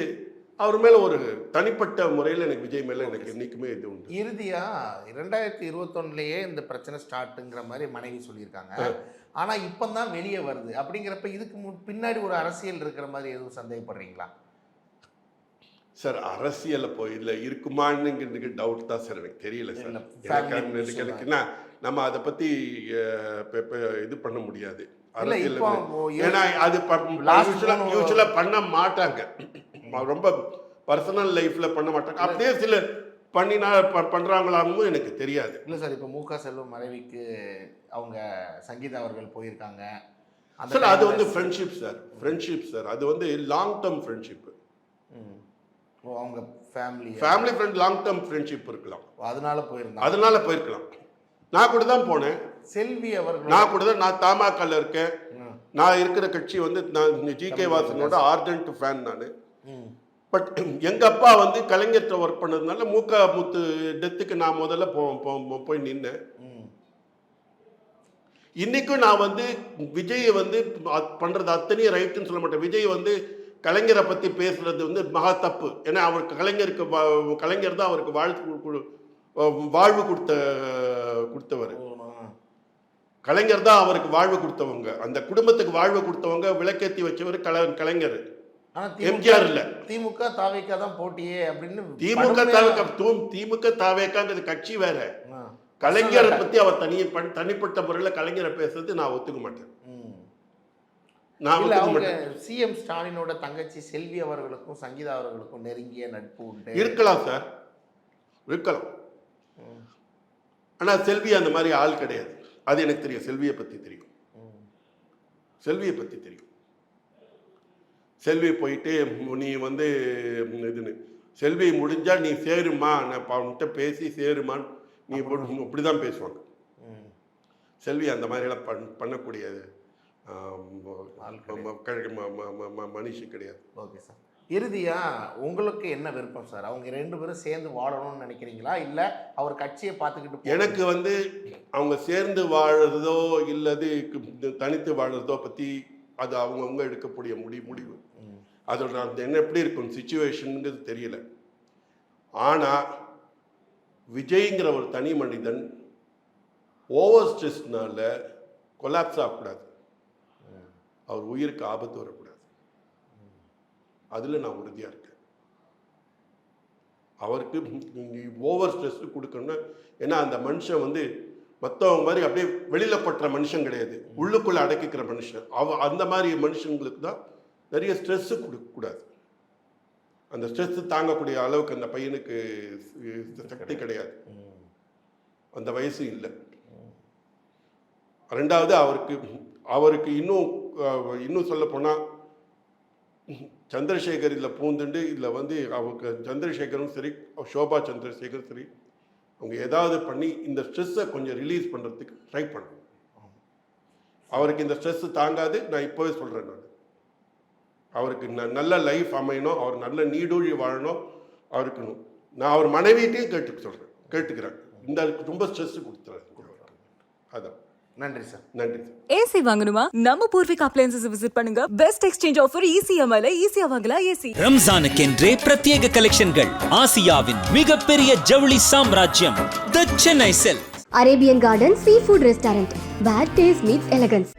அவர் மேலே ஒரு தனிப்பட்ட முறையில் எனக்கு விஜய் மேலே எனக்கு என்றைக்குமே இது உண்டு. இறுதியாக 2021 இந்த பிரச்சனை ஸ்டார்ட்டுங்கிற மாதிரி மனைவி சொல்லியிருக்காங்க. ஆனால் இப்போ தான் வெளியே வருது. அப்படிங்கிறப்ப இதுக்கு பின்னாடி ஒரு அரசியல் இருக்கிற மாதிரி எதுவும் சந்தேகப்படுறீங்களா சார்? அரசியலை போய் இதில் இருக்குமான்னு டவுட் தான் சார், எனக்கு தெரியல சார். எனக்குன்னா நம்ம அதை பற்றி இது பண்ண முடியாது. அரசியல் ஏன்னா அது யூஸ்வலாக பண்ண மாட்டாங்க, ரொம்ப பர்சனல் லைஃப்பில் பண்ண மாட்டாங்க. அப்படியே சில பண்ணினா பண்ணுறாங்களான்னு எனக்கு தெரியாது. இல்லை சார், இப்போ மு க செல்வம் மனைவிக்கு அவங்க சங்கீதா அவர்கள் போயிருக்காங்க சார். அது வந்து ஃப்ரெண்ட்ஷிப் சார். அது வந்து லாங் டேர்ம் ஃப்ரெண்ட்ஷிப். அவங்க family friend long term friendship இருக்கலாம். அதனால போயிருக்கலாம். நான் கூட தான் போனேன். செல்வி அவர்கள் நான் கூட தான், நான் தமாகல இருக்கேன். நான் இருக்கிற கட்சி வந்து நான் ஜி.கே. வாசனோட ஆர்டன்ட் ஃபேன் நான். பட் எங்க அப்பா வந்து கலைஞர்கிட்ட ஒர்க் பண்ணதுனால மூக்க முத்து டெத்துக்கு நான் முதல்ல போய் நின்னேன். இன்னைக்கும் நான் வந்து விஜய் வந்து பண்றது அத்தனையும் ரைட்டுன்னு சொல்ல மாட்டேன். விஜய் வந்து கலைஞரை பத்தி பேசுறது வந்து மகா தப்பு. ஏன்னா அவருக்கு கலைஞர் தான் அவருக்கு வாழ்வு கொடுத்தவர். கலைஞர் தான் அவருக்கு வாழ்வு கொடுத்தவங்க, அந்த குடும்பத்துக்கு வாழ்வு கொடுத்தவங்க, விளக்கேற்றி வச்சவர் கலைஞர், எம்ஜிஆர் இல்ல. திமுக தாவேக்கா தான் போட்டியே அப்படின்னு. திமுக தாவேக்காங்கிறது கட்சி வேற. கலைஞரை பத்தி அவர் தனிப்பட்ட முறையில் கலைஞரை பேசுறது நான் ஒத்துக்க மாட்டேன். சிஎம் ஸ்டாலினோட தங்கச்சி செல்வி அவர்களுக்கும் சங்கீதா அவர்களுக்கும் நெருங்கிய நட்பு உண்டு. இருக்கலாம் சார், இருக்கலாம். ஆனா செல்வி அந்த மாதிரி ஆள் கிடையாது. அது எனக்கு தெரியும். செல்வியை பத்தி தெரியும். செல்வி போயிட்டு நீ வந்து இதுன்னு செல்வி முடிஞ்சா நீ சேருமா, நான் அவன்கிட்ட பேசி சேருமான்னு நீ இப்படி தான் பேசுவாங்க. செல்வி அந்த மாதிரிலாம் பண்ணக்கூடிய மனுஷி கிடையாது. ஓகே சார், இறுதியாக உங்களுக்கு என்ன விருப்பம் சார்? அவங்க 2 பேரும் சேர்ந்து வாழணும்னு நினைக்கிறீங்களா, இல்லை அவர் கட்சியை பார்த்துக்கிட்டு? எனக்கு வந்து அவங்க சேர்ந்து வாழறதோ இல்லது தனித்து வாழறதோ பற்றி அது அவங்கவுங்க எடுக்கக்கூடிய முடிவு. அதோட அந்த என்ன எப்படி இருக்கும் சிச்சுவேஷனுங்கிறது தெரியல. ஆனால் விஜய்ங்கிற ஒரு தனி மனிதன் ஓவர் ஸ்ட்ரெஸ்னால கொலாப்ஸ் ஆகக்கூடாது, அவர் உயிருக்கு ஆபத்து வரக்கூடாது. அதில் நான் உறுதியாக இருக்கேன். அவருக்கு ஓவர் ஸ்ட்ரெஸ் கொடுக்கணும்னா, ஏன்னா அந்த மனுஷன் வந்து மற்றவங்க மாதிரி அப்படியே வெளியில் பட்டுற மனுஷன் கிடையாது, உள்ளுக்குள்ளே அடக்கிக்கிற மனுஷன். அந்த மாதிரி மனுஷங்களுக்கு தான் நிறைய ஸ்ட்ரெஸ்ஸு கொடுக்கக்கூடாது. அந்த ஸ்ட்ரெஸ் தாங்கக்கூடிய அளவுக்கு அந்த பையனுக்கு சக்தி கிடையாது, அந்த வயசு இல்லை. ரெண்டாவது அவருக்கு இன்னும் சொல்ல போனால் சந்திரசேகர் இதில் பூந்துண்டு இதில் வந்து அவருக்கு சந்திரசேகரும் சரி சோபா சந்திரசேகரும் சரி அவங்க ஏதாவது பண்ணி இந்த ஸ்ட்ரெஸ்ஸை கொஞ்சம் ரிலீஸ் பண்ணுறதுக்கு ட்ரை பண்ணணும். அவருக்கு இந்த ஸ்ட்ரெஸ்ஸு தாங்காது. நான் இப்போவே சொல்கிறேன், அவருக்கு நல்ல லைஃப் அமையணும், அவர் நல்ல நீடூழி வாழணும். அவருக்கு நான் அவர் மனைவியிட்டையும் கேட்டுக்கிறேன், இந்த ரொம்ப ஸ்ட்ரெஸ் கொடுத்துறேன். அதான். நன்றி சார். நன்றி சார். ஏசி வாங்கணுமா? நம்ம பூர்விகா அப்ளையன்சஸ் விசிட் பண்ணுங்க. பெஸ்ட் எக்ஸ்சேஞ்ச் ஆஃபர் ECMIல ஈஸியா வாங்கலாம் ஏசி. ரம்ஜானுக்கென்றே பிரத்யேக கலெக்ஷன்கள். ஆசியாவின் மிகப்பெரிய ஜவுளி சாம்ராஜ்யம் the Chennai silks. Arabian Garden Seafood Restaurant, where taste meets elegance.